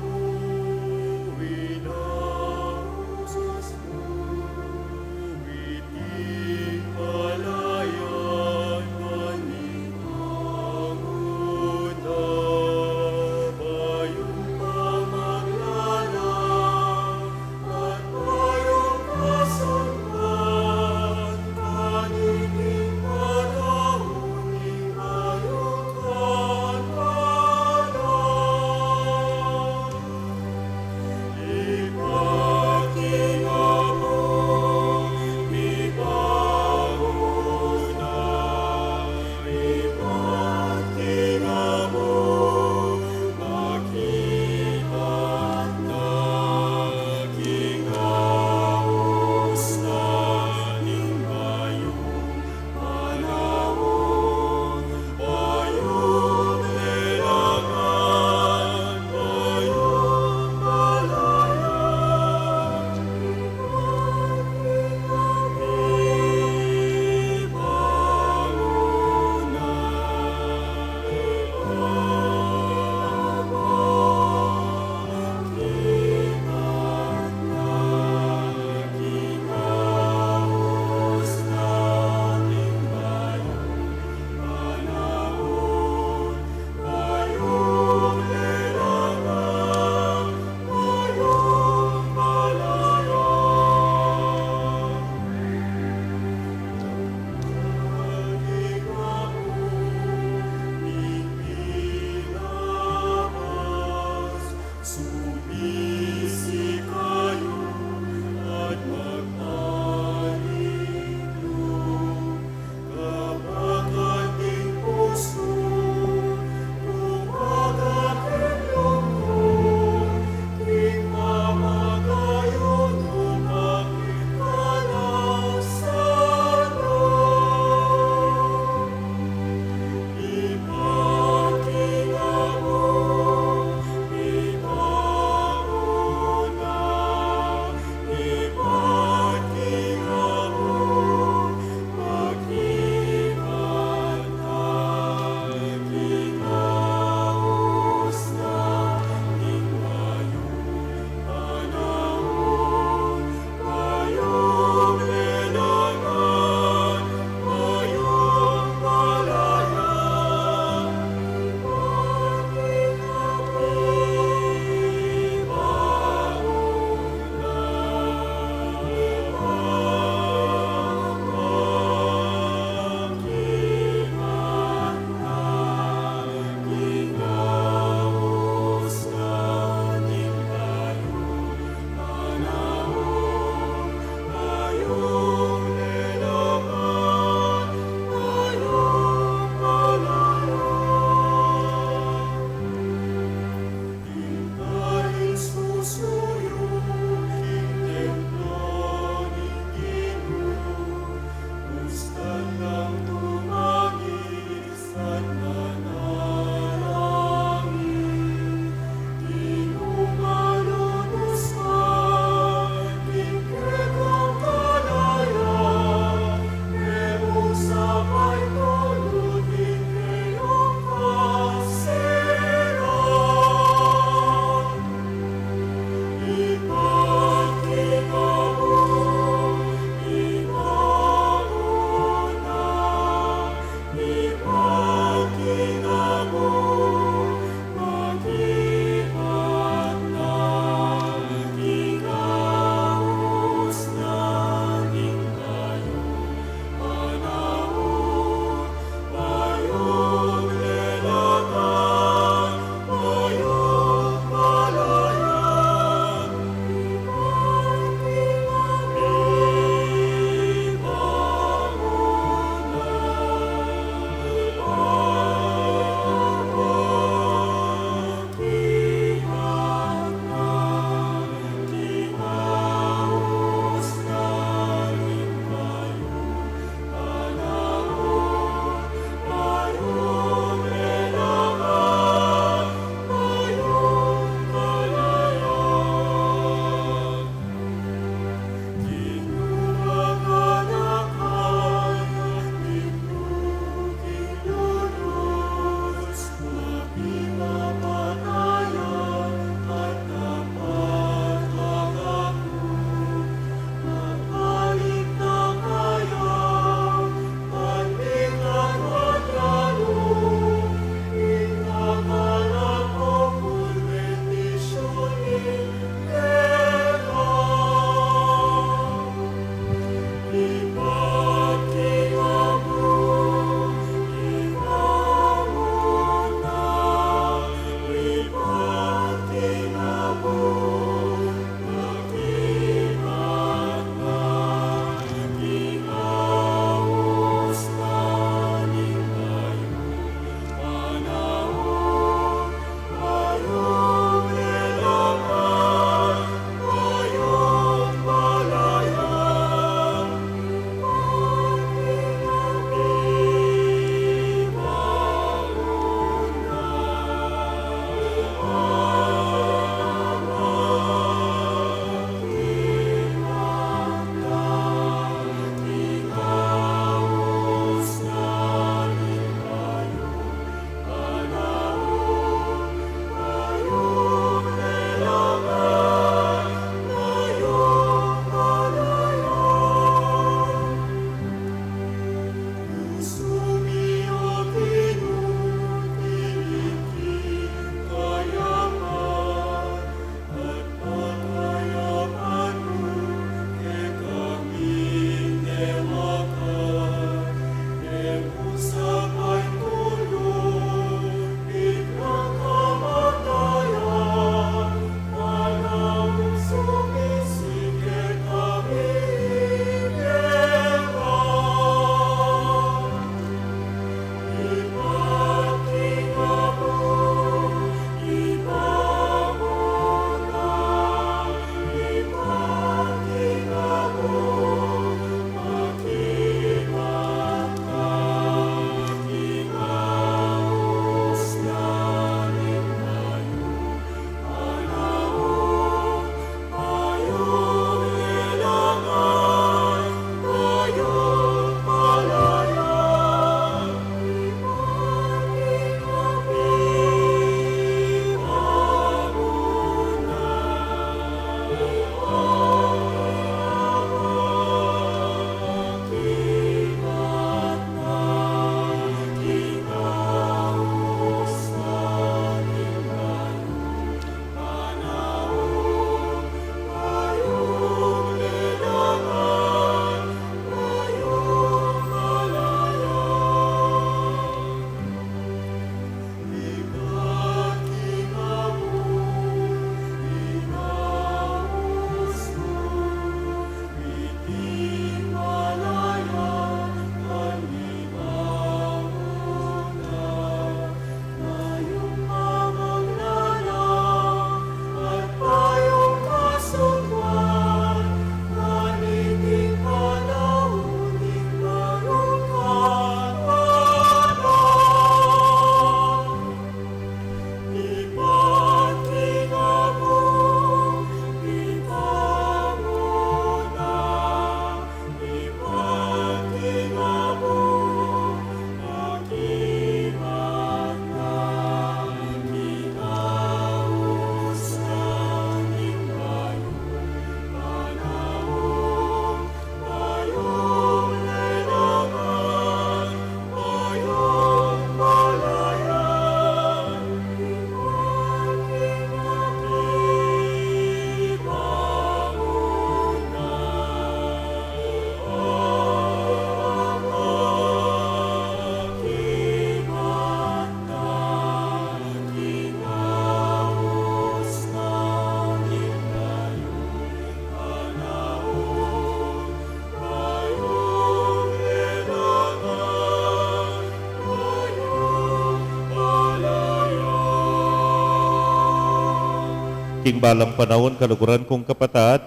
King balang panahon, kaluguran kong kapatad,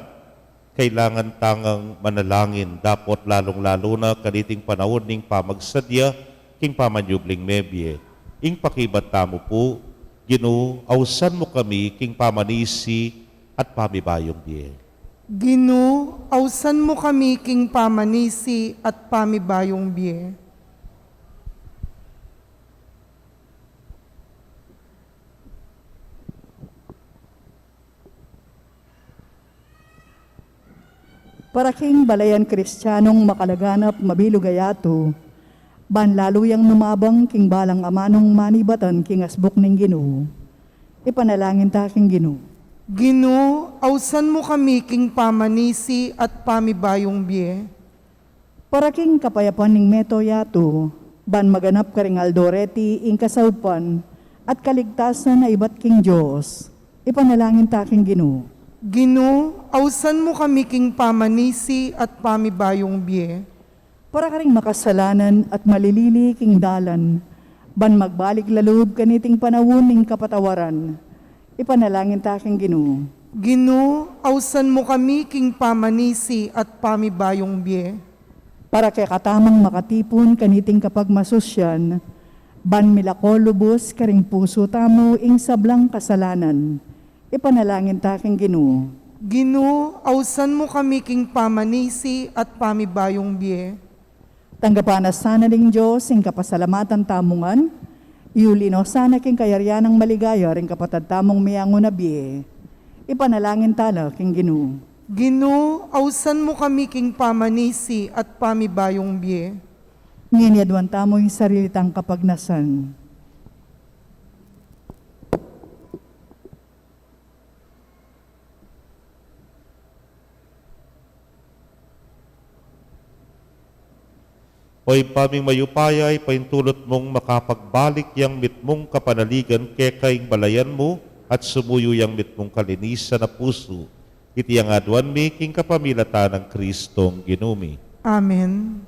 kailangan tangang manalangin, dapot lalong-lalo na kaniting panahon ning pamagsadya, king pamanyubling mebye. Ing pakibat tamo po, Ginoo, awsan mo kami, king pamanisi at pamibayong diye. Ginoo, awsan mo kami king pamanisi at pamibayong biye. Para king balayan kristyanong makalaganap mabilugayato, banlaluyang numabang king balang amanong manibatan king asbuk ning Ginoo. Ipanalangin ta king Ginoo. Ginoo, awsan mo kami king pamanisi at pamibayong biye. Para king kapayapan ning meto yato, ban maganap ka ring aldoreti ing kasawpan at kaligtasan na iba't king Diyos. Ipanalangin ta king Ginoo. Ginoo, awsan mo kami king pamanisi at pamibayong biye. Para ka ring makasalanan at malilili king dalan, ban magbalik laloob kaniting panawon ning kapatawaran. Ipanalangin ta king Ginoo. Ginoo, awsan mo kami king pamanisi at pamibayong biye. Para kay katamang makatipon kaniting kapag masusyan, ban milako lubos karing puso tamo ing sablang kasalanan. Ipanalangin ta king Ginoo. Ginoo, awsan mo kami king pamanisi at pamibayong biye. Tanggapan na sana ning Diyos ing kapasalamatan tamungan, iulino sana king kayaryanang maligaya ring kapatad tamong miyango na biye. Ipanalangin tala king Ginoo. Ginoo, awsan mo kami king pamanisi at pamibayong biye. Nginiadwan tamo yung sarilitang kapagnasan. Hoy paming mayupayay, paintulot mong makapagbalik yang mitmong kapanaligan kekaing balayan mo at sumuyo yang mitmong kalinisan na puso. Iti ang adwan mi king kapamilatan ng Kristong Ginumi. Amen.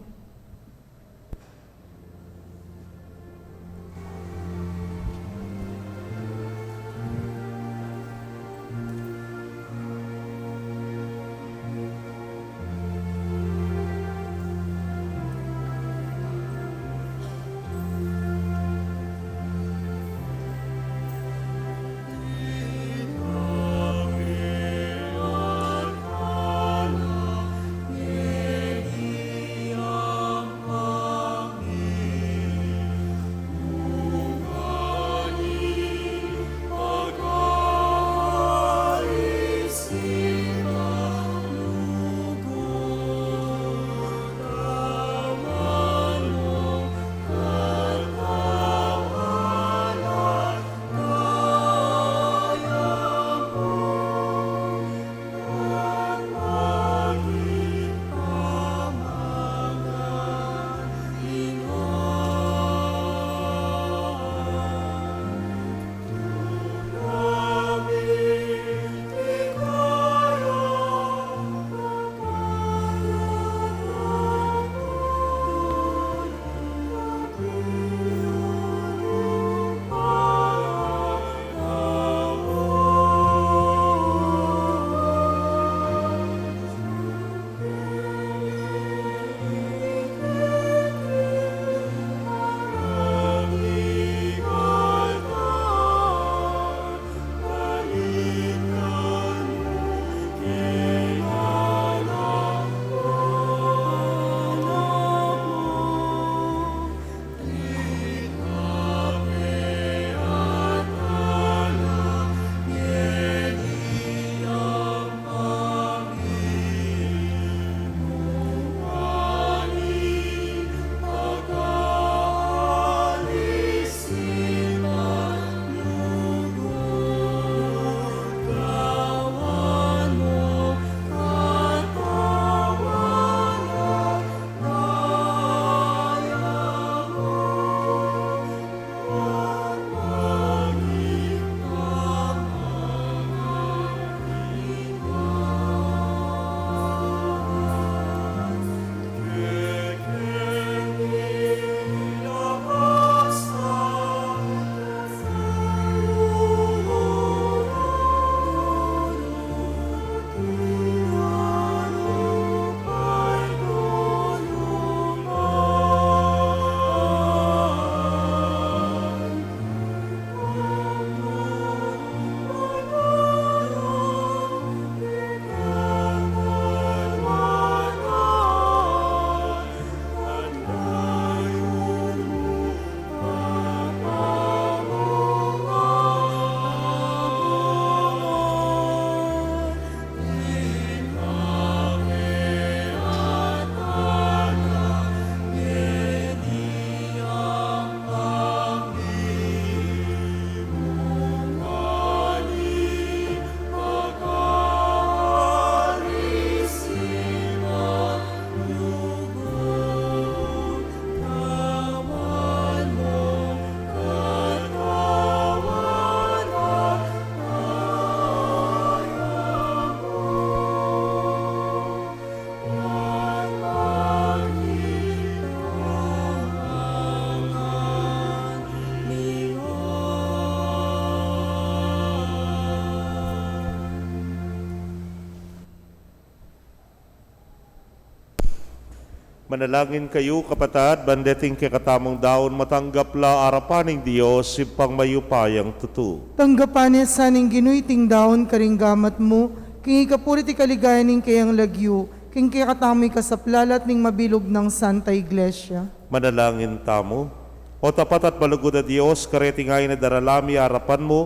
Manalangin kayo, kapatad, bandeting kikatamong daon, matanggap la arapaning Diyos, sipang mayupayang tutu. Tanggapan sa ning ginuiting daon karing gamat mo, king ikapulit ikaligayaning kayang lagyo, king kikatamoy kasaplalat ning mabilog ng Santa Iglesia. Manalangin tamo. O tapat at balugod na Diyos, karetingay na daralami harapan mo,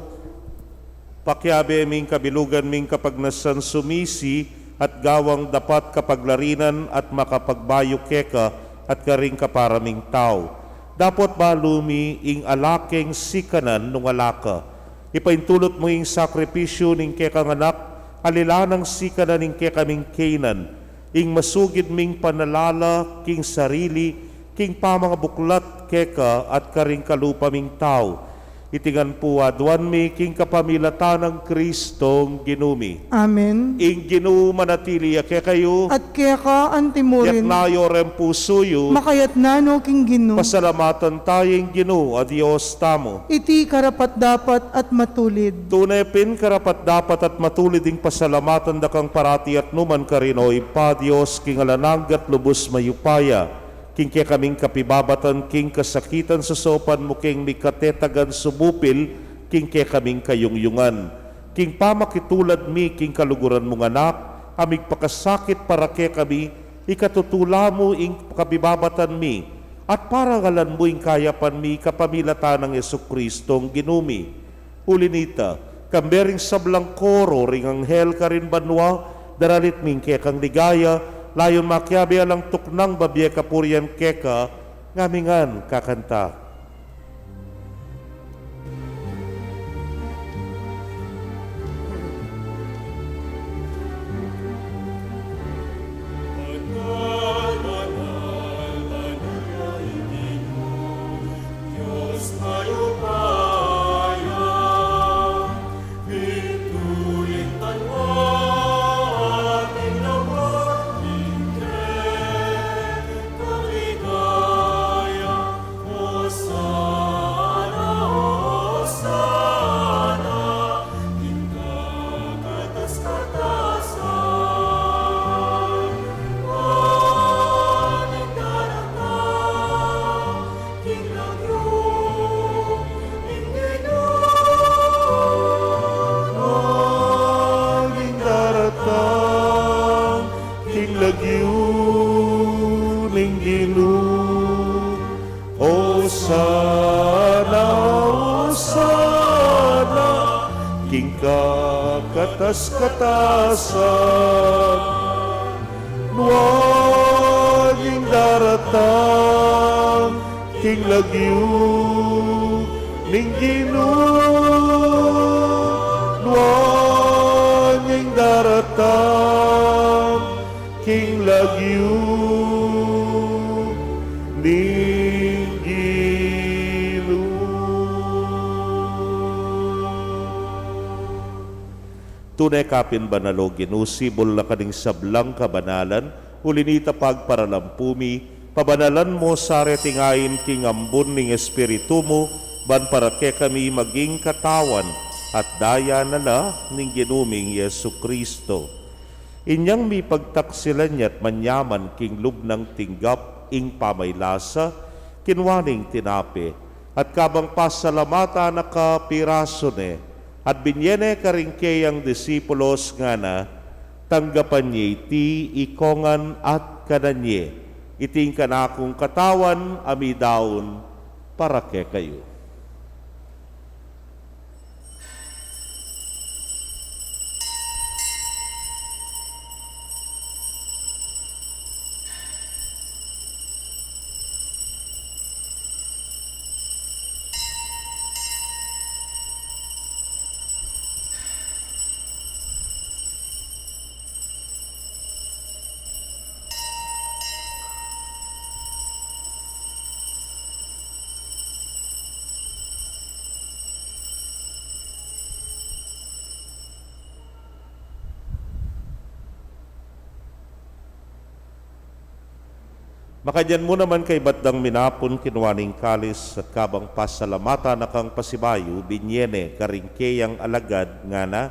pakyabe aming kabilugan ming kapag nasan sumisi, at gawang dapat kapaglarinan at makapagbayo keka at karing kaparaming tao. Dapat balumi ing alaking sikanan nung alaka. Ipaintulot mo ing sakripisyo ning kekang anak, alilanang sikanan ning kekaming kainan, ing masugid ming panalala king sarili, king pamangabuklat keka at karing kalupaming tao. Itingan po aduan mi king kapamilatan ng Kristong ginumi. Amen. Ing ginu manatili ake kayo, At kaya ka antimurin, yaknayo rem pusuyo, makayat nano king gino, pasalamatan tayong ginu, adios tamo. iti karapat dapat at matulid. Tunay pin karapat dapat at matulid ing pasalamatan dakang parati at numan karino, ipa Dios king alananggat lubos mayupaya. King kaya kaming kapibabatan, king kasakitan sa sopan mo, king mikatetagan subupil, king kaya kaming kayungyungan. King pamakitulad mi, king kaluguran mong anak, amig pakasakit para kaya kami, ikatutula mo ing kapibabatan mi, at parangalan mo ing kayapan mi, kapamilatan ng Yesu-Kristong ginumi. Ulinita, kambering sablang koro, ring anghel ka rin banwa, daralit ming kaya kang ligaya, layon makyabe alang tuknang babye kapurian keka, ngamingan kakanta. Katas-katasan, nuwaging daratang, king lagyu, ning ginu, nuwaging daratang, king lagyu, ning ginu. Tunay kapin banalo ginusibol na kaning sablang kabanalan, hulinita pagparalampumi, pabanalan mo sa retingain king ambon ning espiritu mo, ban para ke kami maging katawan at daya nala ning ginuming Yesu Kristo. Inyang mi pagtaksilan niya't manyaman king lubnang tinggap ing pamaylasa, kinwaning tinape, at kabang pasalamata na kapiraso ne, at binyene karingkeyang disipulos nga na, tanggapan niya iti ikongan at kananye, iting kanakong katawan amidaon para ke kayo. Makadyan mo naman kay batdang minapon kinwaning kalis at kabang pasalamata na kang pasibayo binyene karingkeyang alagad nga na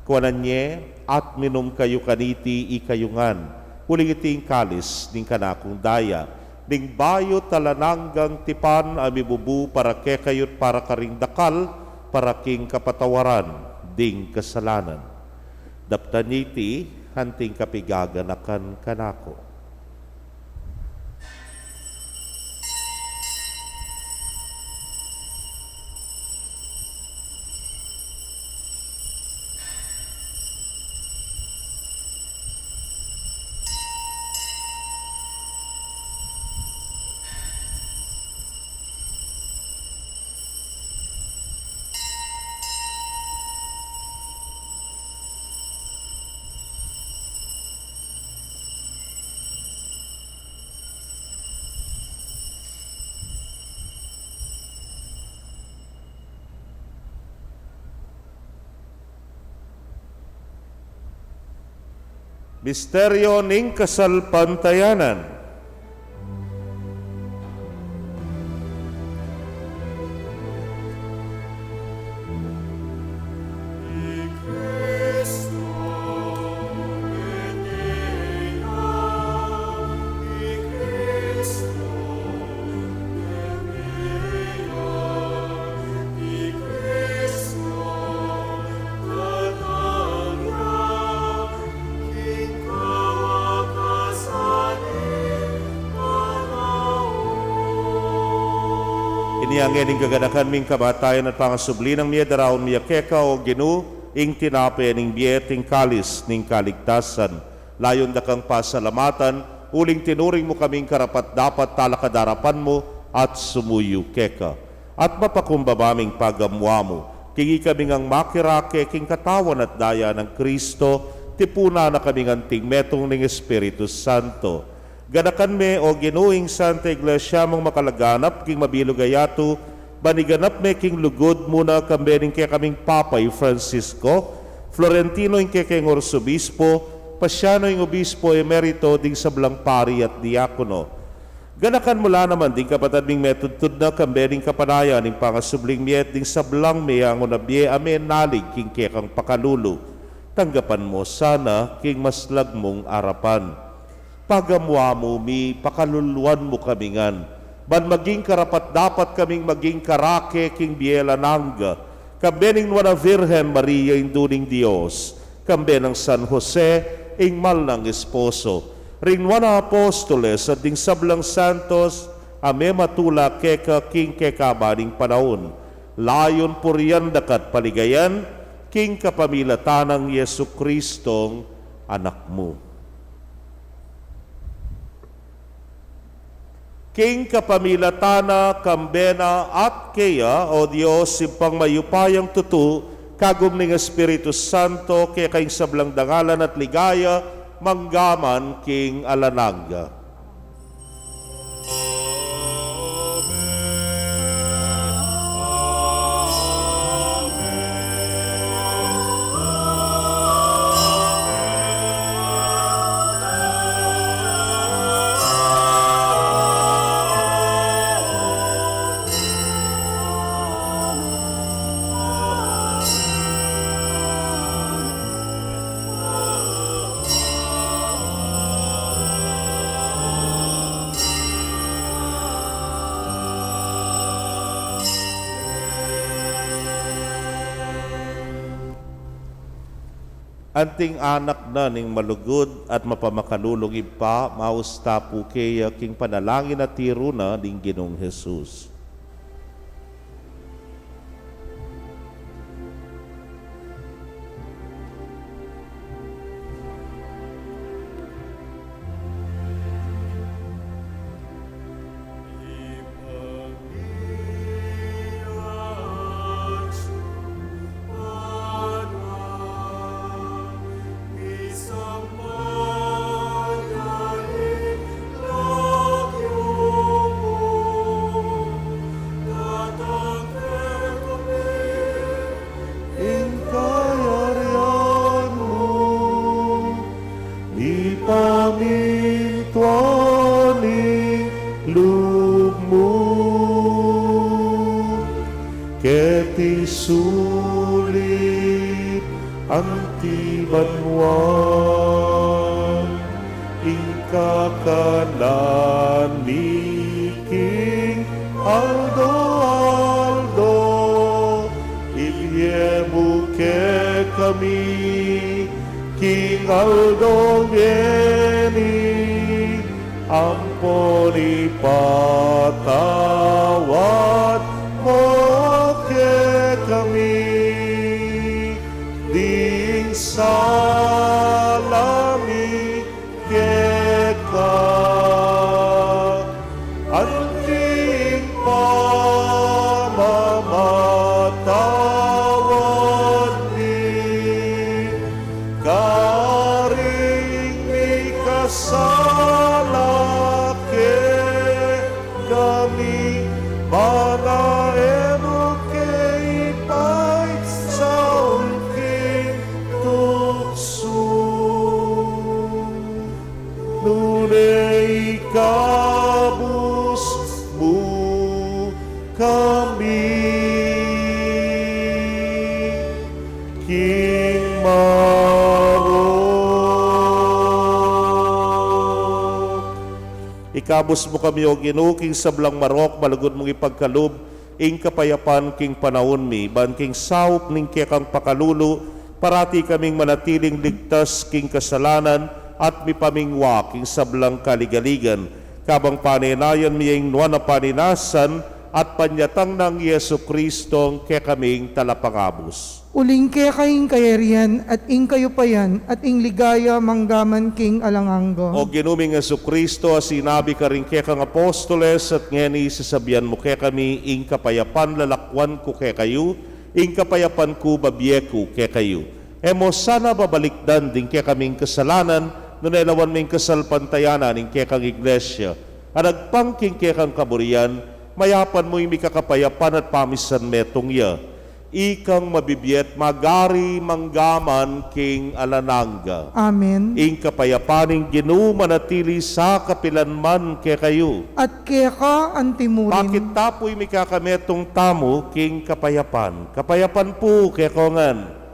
kuwanan nye at minom kayo kaniti ikayungan huling iting kalis ning kanakong daya, ning bayo talananggang tipan amibubu para kekayot para karing dakal, para king kapatawaran, ding kasalanan. Daptaniti, hanting kapigaganakan kanako. Misteryo ning kasalpantayanan. Iniangin ing gaganakan ming kamatayan at pangasubli ng miya daraon miya keka o ginu ing tinape ning biyet ing kalis ning kaligtasan. Layon da kang pasalamatan, uling tinuring mo kaming karapat dapat talakadarapan mo at sumuyo keka. At mapakumbabaming pagamwa mo, kingi kaming ang makirake king katawan at daya ng Kristo, tipuna na kaming anting metong ning Espiritu Santo. Ganakan me o ginuing Santa Iglesia mong makalaganap king mabilugayato, baniganap me king lugod muna kambening kay kaming Papay Francisco, Florentino ing kay Orsobispo, Pasiano ing Obispo Emerito ding sablang pari at diakono. Ganakan mula naman ding kapatad ming metudtud na kambening kapanaya ning pangasubling miet ding sablang meyang unabye amen nalig king kay kang pakalulu. Tanggapan mo sana king maslag mong arapan. Pagamwa mo mi, pakaluluan mo kamingan. Ban maging karapat dapat kaming maging karake king biela nangga. Kambening wana Virgen Maria induning Dios. Kambenang San Jose, ingmal ng esposo. Rinwana apostoles at ding sablang santos, ame matula keka king kekabaning panahon. Layon puriyan dakat paligayan, king kapamilatanang Yesu Kristong anak mo. King kapamilatana, kambena at kaya, o Diyos, simpang mayupayang tutu, kagum ning Espiritu Santo, kaya kayong sablang dangalan at ligaya, manggaman king alananga. Anting anak na ning malugod at mapamakalulong ipa, mausta po kaya king panalangin at tiro na ning Ginong Jesus. Keti sulit ang tibanwan, ing kakanan ni King Aldo Aldo, ibiemu ke kami, King Aldo vieni, amponi patawad mo ke kami, ding salami keka, anting pamamatawad ni, karing ni kasalake kami, mga emuke ipay sa ulking tukso. Nunay kabus mo kami, King Marok. Ikabus mo kami o Ginoo, King Sablang Marok, malugod mong ipagkalob, ing kapayapan king panahon mi, ban king saup ning kekang pakalulu, parati kaming manatiling ligtas king kasalanan, at mi pamingwa king sablang kaligaligan, kabang paninayan miyeng nuwan na paninasan, at panyatang ng Yesu Kristong kekaming talapangabos. Uling kaya kayong kayarian at ing kayo payan at ing ligaya manggaman king alanganggo. O ginuming Yesu Kristo, sinabi ka rin kekang apostoles, at ngeni sasabihan mo kekami, ing kapayapan lalakwan ko kekayo, ing kapayapan ko babyeku kekayo. Emo sana babalikdan din kekaming kasalanan, nunelawan ming kasalpantayanan ing kekang iglesia, anagpangking kekang kaburian, mayapan mo imi kakapayapan at pamisan metong ya, ikang mabibiyet magari manggaman king alananga. Amen. Ing kapayapaning Ginoo manatili sa kapilanman ke kayo. At kaya ka antimurin. Bakit tapoy mi kakametong tamo king kapayapan? Kapayapan po ke kongan.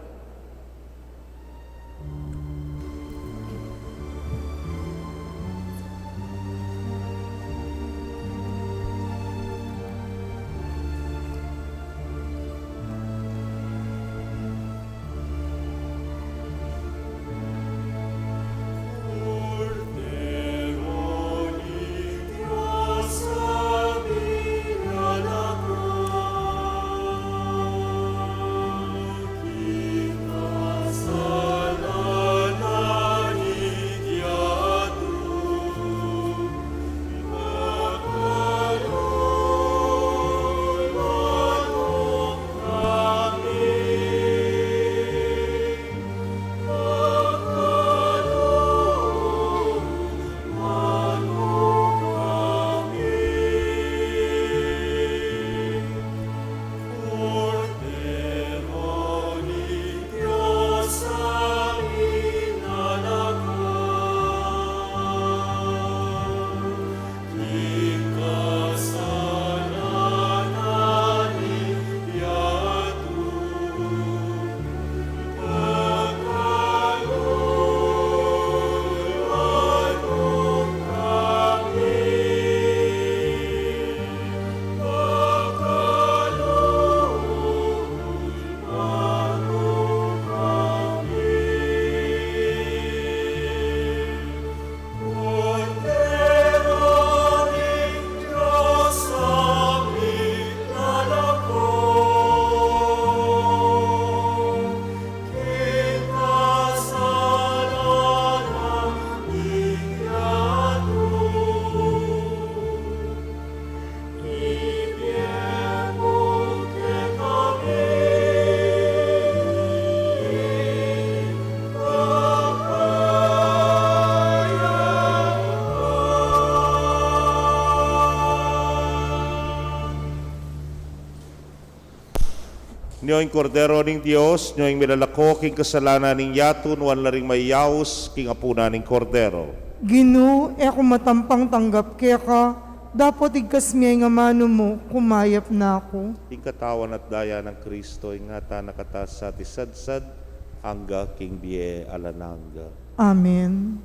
Nyoing kordero ning Dios, nyoing milalako king kasalanan ning yatun, wan laring mayaos king apuna ning kordero. Ginoo, e ako matampang tanggap kaya ka, dapat igkas miyay nga mano mo, kumayap na ako. Ing katawan at daya ng Kristo, ing ngata nakatas sa tisadsad, hangga king biye alananga. Amen.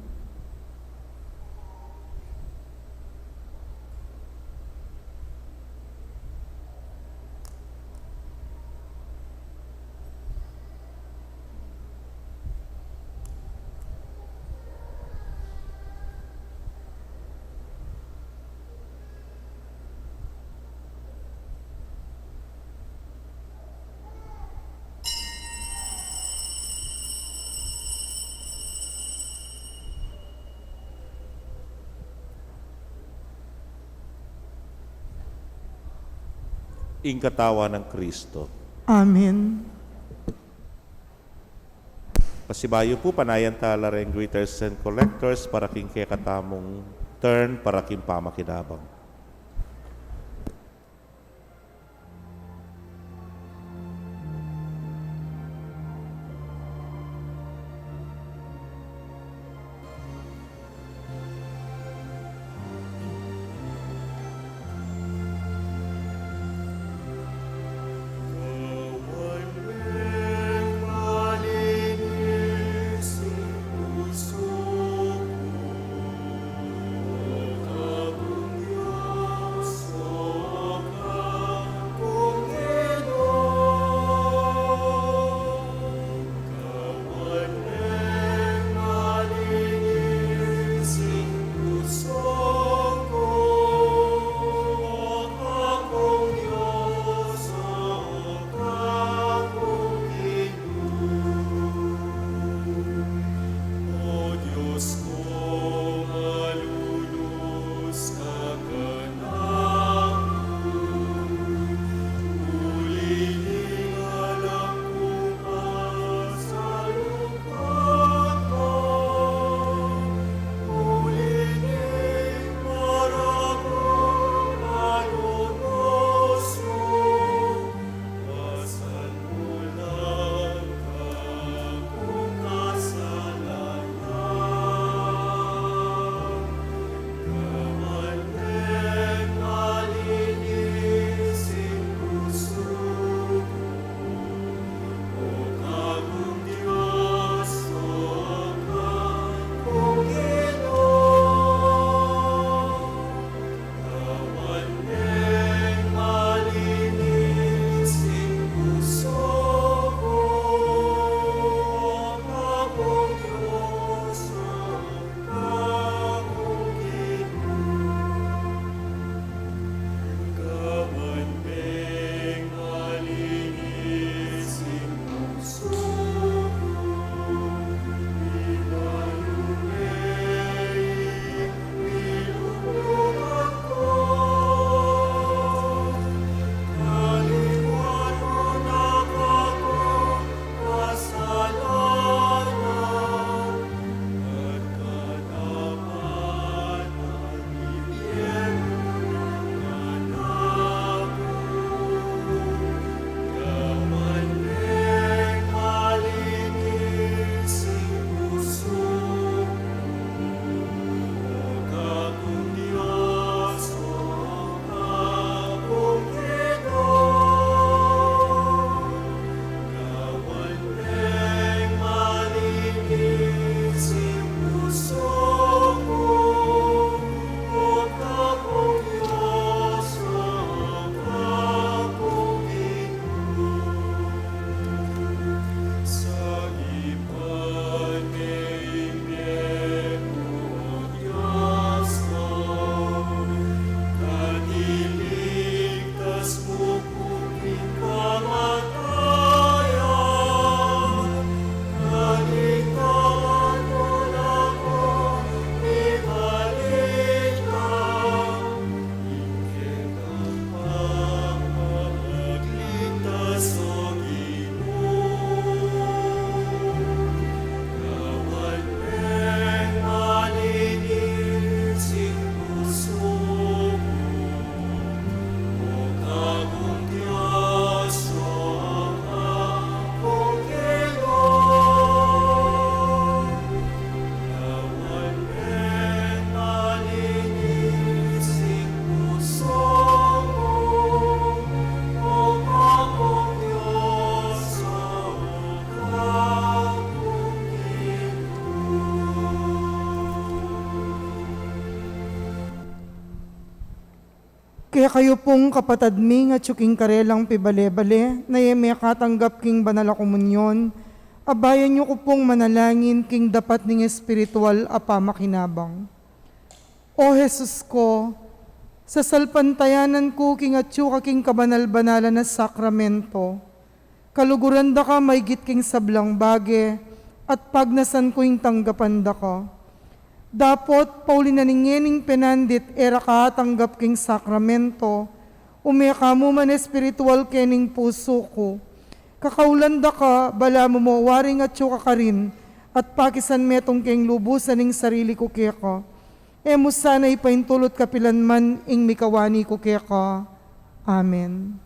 ing katawa ng Kristo. Amen. Pasibayo po panayan tala rin greeters and collectors para king kaya katamong turn para king pamakinabang. Kaya kayo pong kapatad mi nga tsuking karelang pibale-bale, na may katanggap king banal a komunyon, abayan nyo ko pong manalangin king dapat ning espiritual a pamakinabang. O Jesus ko, sa salpantayanan ko king atsuka king kabanal-banalan na sakramento, kaluguran da ka may git king sablang bage, at pagnasan ko yung tanggapan da ka. Dapot, pauli na ningening penandit era ka tanggap king sakramento, Umeka mo man espiritual kening puso ko. Kakaulanda ka, bala mo mo, waring at syuka ka rin, at pakisan metong keng lubusan ng sarili ko keka. Emo sana ipaintulot kapilanman ing mikawani ko keka. Amen.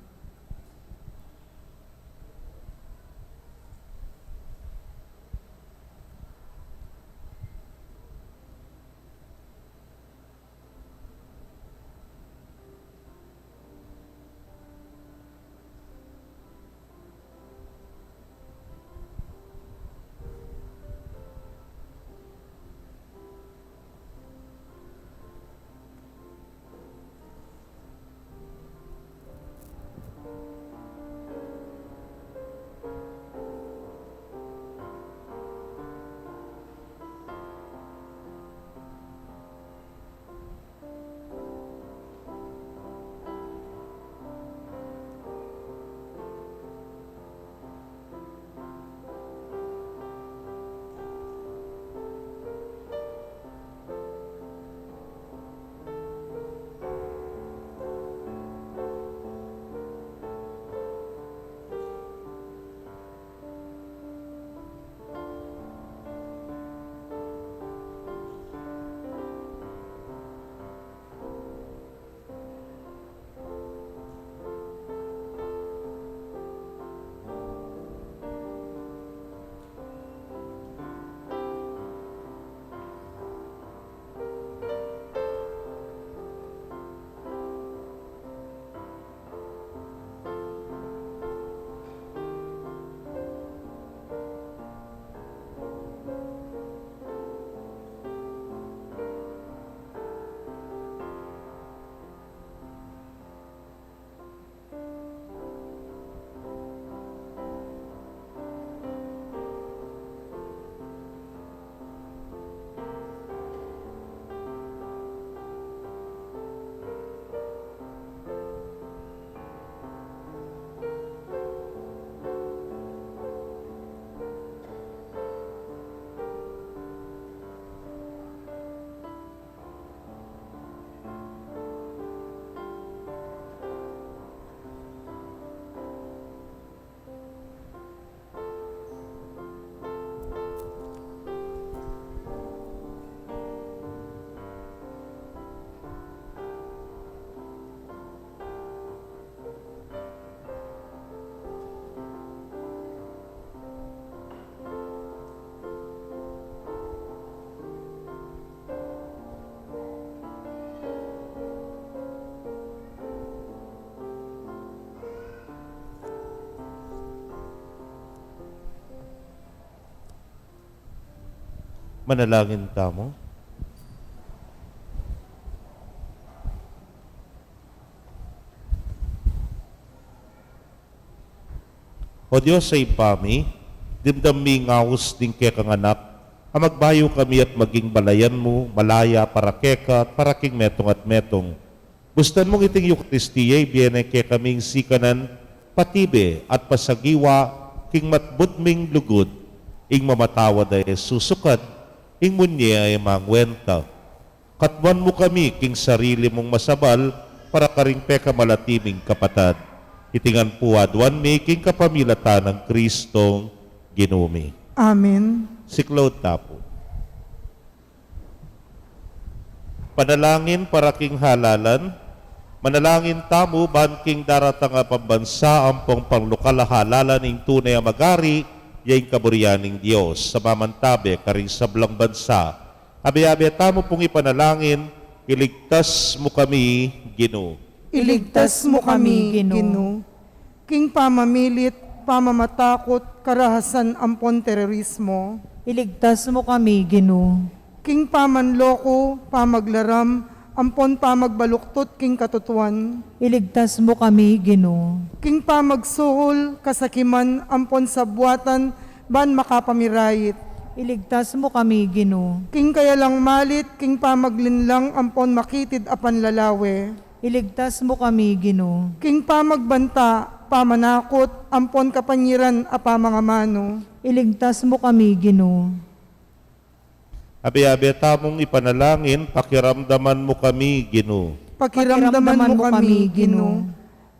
Manalangin tamo. O Diyos sa ipami, dimdam mi ngawas din kekang anak, amagbayo kami at maging balayan mo, malaya para keka at para king metong at metong. Bustan mong iting Eucharistia, biyene ke kaming sikanan, patibe at pasagiwa, king matbudming lugod, ing mamatawad ay susukad, ing munya ay mangwenta. Katwan mo kami, king sarili mong masabal, para karing peka malatiming kapatad. Itingan po adwan making kapamilatan ng Kristong ginumi. Amen. Siklaw tapo. Panalangin para king halalan, manalangin tamo banking daratang a pambansa ampong panglokal halalan ng tunay a magari, yaing kaburianing Diyos sa mamantabe karing sablang bansa. Abi-abi tamo pong ipanalangin, iligtas mo kami, Ginoo. Iligtas mo kami, Ginoo. King pamamilit, pamamatakot, karahasan ampon terorismo. Iligtas mo kami, Ginoo. King pamanloko, pamaglaram, ampon pamagbaluktot, king katutuan. Iligtas mo kami, Ginoo. King pamagsuhol, kasakiman, ampon sabwatan, ban makapamirayit. Iligtas mo kami, Ginoo. King kaya lang malit, king pamaglinlang, ampon makitid apan lalawe. Iligtas mo kami, Ginoo. King pamagbanta, pamanakot, ampon kapanyiran, apamangamano. Iligtas mo kami, Ginoo. Abi-abi tamong ipanalangin, pakiramdaman mo kami, Ginoo. Pakiramdaman mo kami, Ginoo.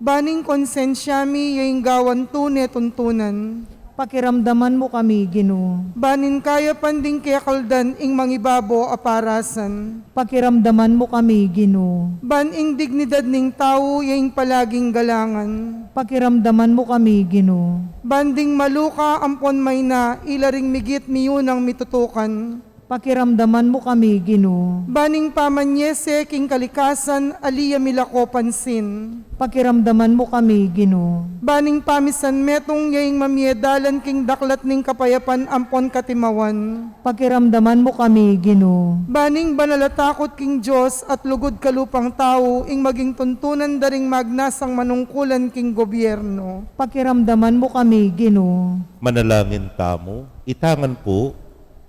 Baning konsensyami yaing gawan tune tuntunan. Pakiramdaman mo kami, Ginoo. Banin kaya panding kaya kaldan ing mangibabo aparasan. Pakiramdaman mo kami, Ginoo. Ban ing dignidad ning tao yaing palaging galangan. Pakiramdaman mo kami, Ginoo. Banding maluka ampon may na ilaring migit miyunang mitutukan. Pakiramdaman mo kami, Ginoo. Baning pamanyese king kalikasan aliya milako pansin. Pakiramdaman mo kami, Ginoo. Baning pamisan metong yaing mamiedalan king daklat ning kapayapan ampon katimawan. Pakiramdaman mo kami, Ginoo. Baning banalatakot king Diyos at lugod kalupang tao ing maging tuntunan daring magnasang manungkulan king gobyerno. Pakiramdaman mo kami, Ginoo. Manalangin tamo, itangan po,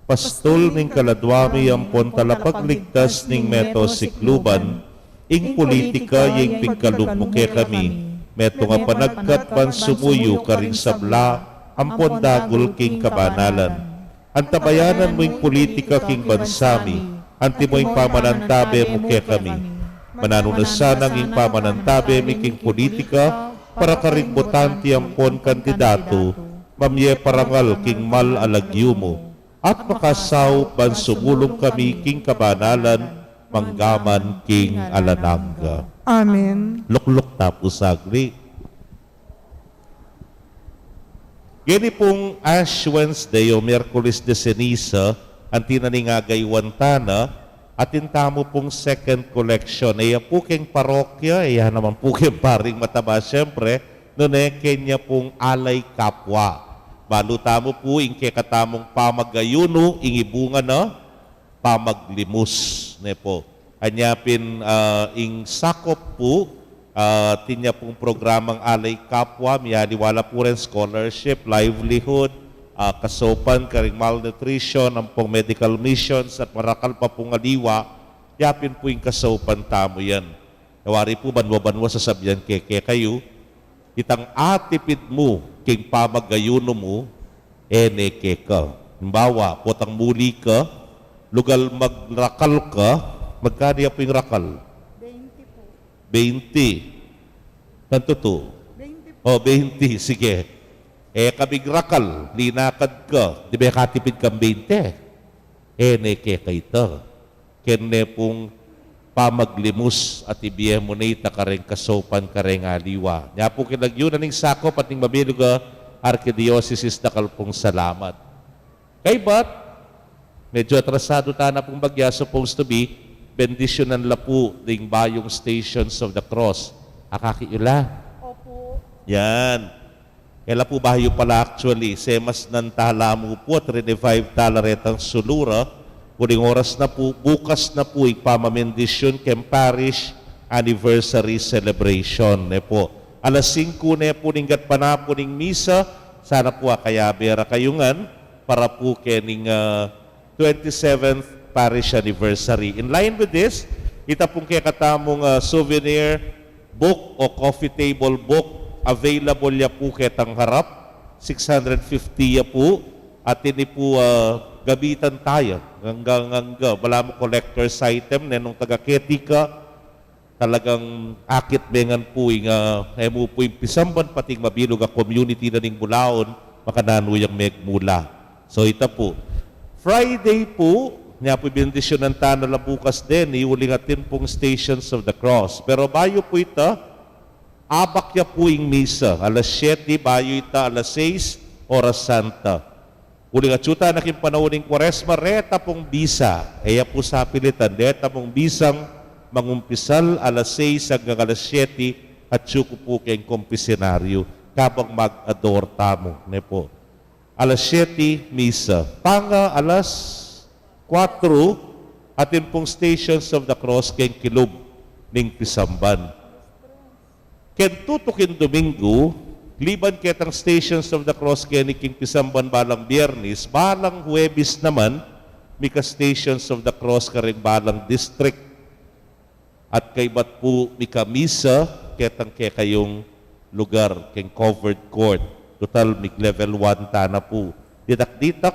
pastol ning kaladwami ampon talapagligtas ning meto sikluban, ing politika yung pigkalup mo kay kami, meto nga panagkat pan sumuyo karing sabla, ampon dagol king kabanalan. Antabayanan mo yung politika king bansami, anti mo yung pamanantabe mo kay kami. Mananunasan ang yung pamanantabe mi king politika, para karing botante ampon kandidato, mamye parangal king mal alagyo mo. At makasaw pan sumulong kami king kabanalan, manggaman king alananga. Amen. Lukluk tapos sagli. Gini pong Ash Wednesday o Miyerkules de Ceniza, ang tinaningagaywan tana, at intamo pong second collection. Iya po king parokya, iya naman po king paring mataba siyempre, nune kenya pong alay kapwa. Balutamo po ing katamong pamagayuno, ing ibunga na pamaglimus. Ne po. Anyapin ing sakop po, tinya pong programang Alay Kapwa, miyaniwala po rin scholarship, livelihood, kasopan, karing malnutrition, ang pong medical missions at marakal pa pong aliwa, yapin po yung kasopan tamo yan. Nawari po, banwa-banwa sa sabyan keke kayo, itang atipid mo, king pamagayuno mo, eneke ka. Himbawa, potang muli ka, lugal magrakal ka, magkano po yung rakal? 20 po. 20. Kanto to? 20 O, 20. Sige. Kabig rakal, linakad ka, di ba katipid kang 20? Eneke ka ito. Kene pong pamaglimus at ibiye mo na ita kareng kasopan kareng aliwa. Nya po kinagyo na ning sakop at ning mabiluga Arkidiocese na kalpong salamat. Kay ba't medyo atrasado ta na pong bagya supposed to be bendisyonan la po ding bayong Stations of the Cross. Akakiula. Opo. Yan. Kaya po bahayo pala actually. Semas ng tala mo po at 35 talaretang sulura. Kuling oras na po, bukas na po ipamamendisyon kem parish anniversary celebration. Ne po. Alas 5 na po ninggat pa na po ning misa. Sana po kaya bera kayungan para po kening 27th parish anniversary. In line with this, ita pong kaya katamong souvenir book o coffee table book available ya po ketang harap. 650 ya po. At ini po gabitan tayo hanggang wala mo collector's item na nung taga-ketika talagang akit bengan po yung mo po yung pisamban pating mabilog ang community na ning Bulaon makanano yung megmula. So ita po Friday po niya po bendisyon ng tanala bukas din iulingatin pong Stations of the Cross. Pero bayo po ita abak ya po yung misa alas 7 bayo ita alas 6 oras santa. Uling atsuta na kin panahon ng Kwaresma, reta pong bisa. Eya po sa pilitan, reta pong bisang mangumpisal alas 6 hanggang alas 7 at suko po kayong kompisenaryo kabang mag-adore tamo. Ne po. Alas 7, misa. Panga alas 4, atin pong Stations of the Cross kayong kilub ng Pisamban. Ken tutukin Domingo, liban ketang Stations of the Cross kaya ni King Pisamban balang Biyernes, balang Huwebes naman, mika Stations of the Cross karing balang district. At kay ba't po mika misa, ketang kaya kayong lugar, keng covered court. Total, mig level 1 tana po. Ditak-ditak,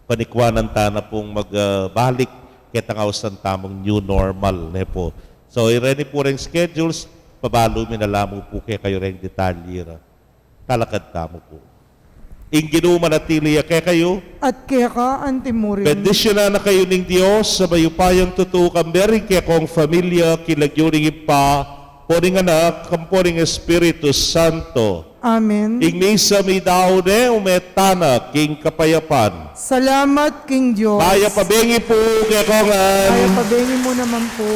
panikwanan tana pong magbalik, ketang ausan tamang new normal. Ne po. So, ireni po rin schedules, pabalo minalamo po kaya kayo rin detalyera. Talakad kamo po. Ing ginumanatili kaya kayo, at kaya ka antimurin. bendisyonan na kayo ng Diyos sa mayupayang totoo kambering kaya kong familia kilagyuring ipa, poring anak, kamporing Espiritu Santo. Amen. Ing misa may daw ne umetana king kapayapan. Salamat King Diyos. Maya pabengi po kaya kongan. Kaya pabengin mo naman po.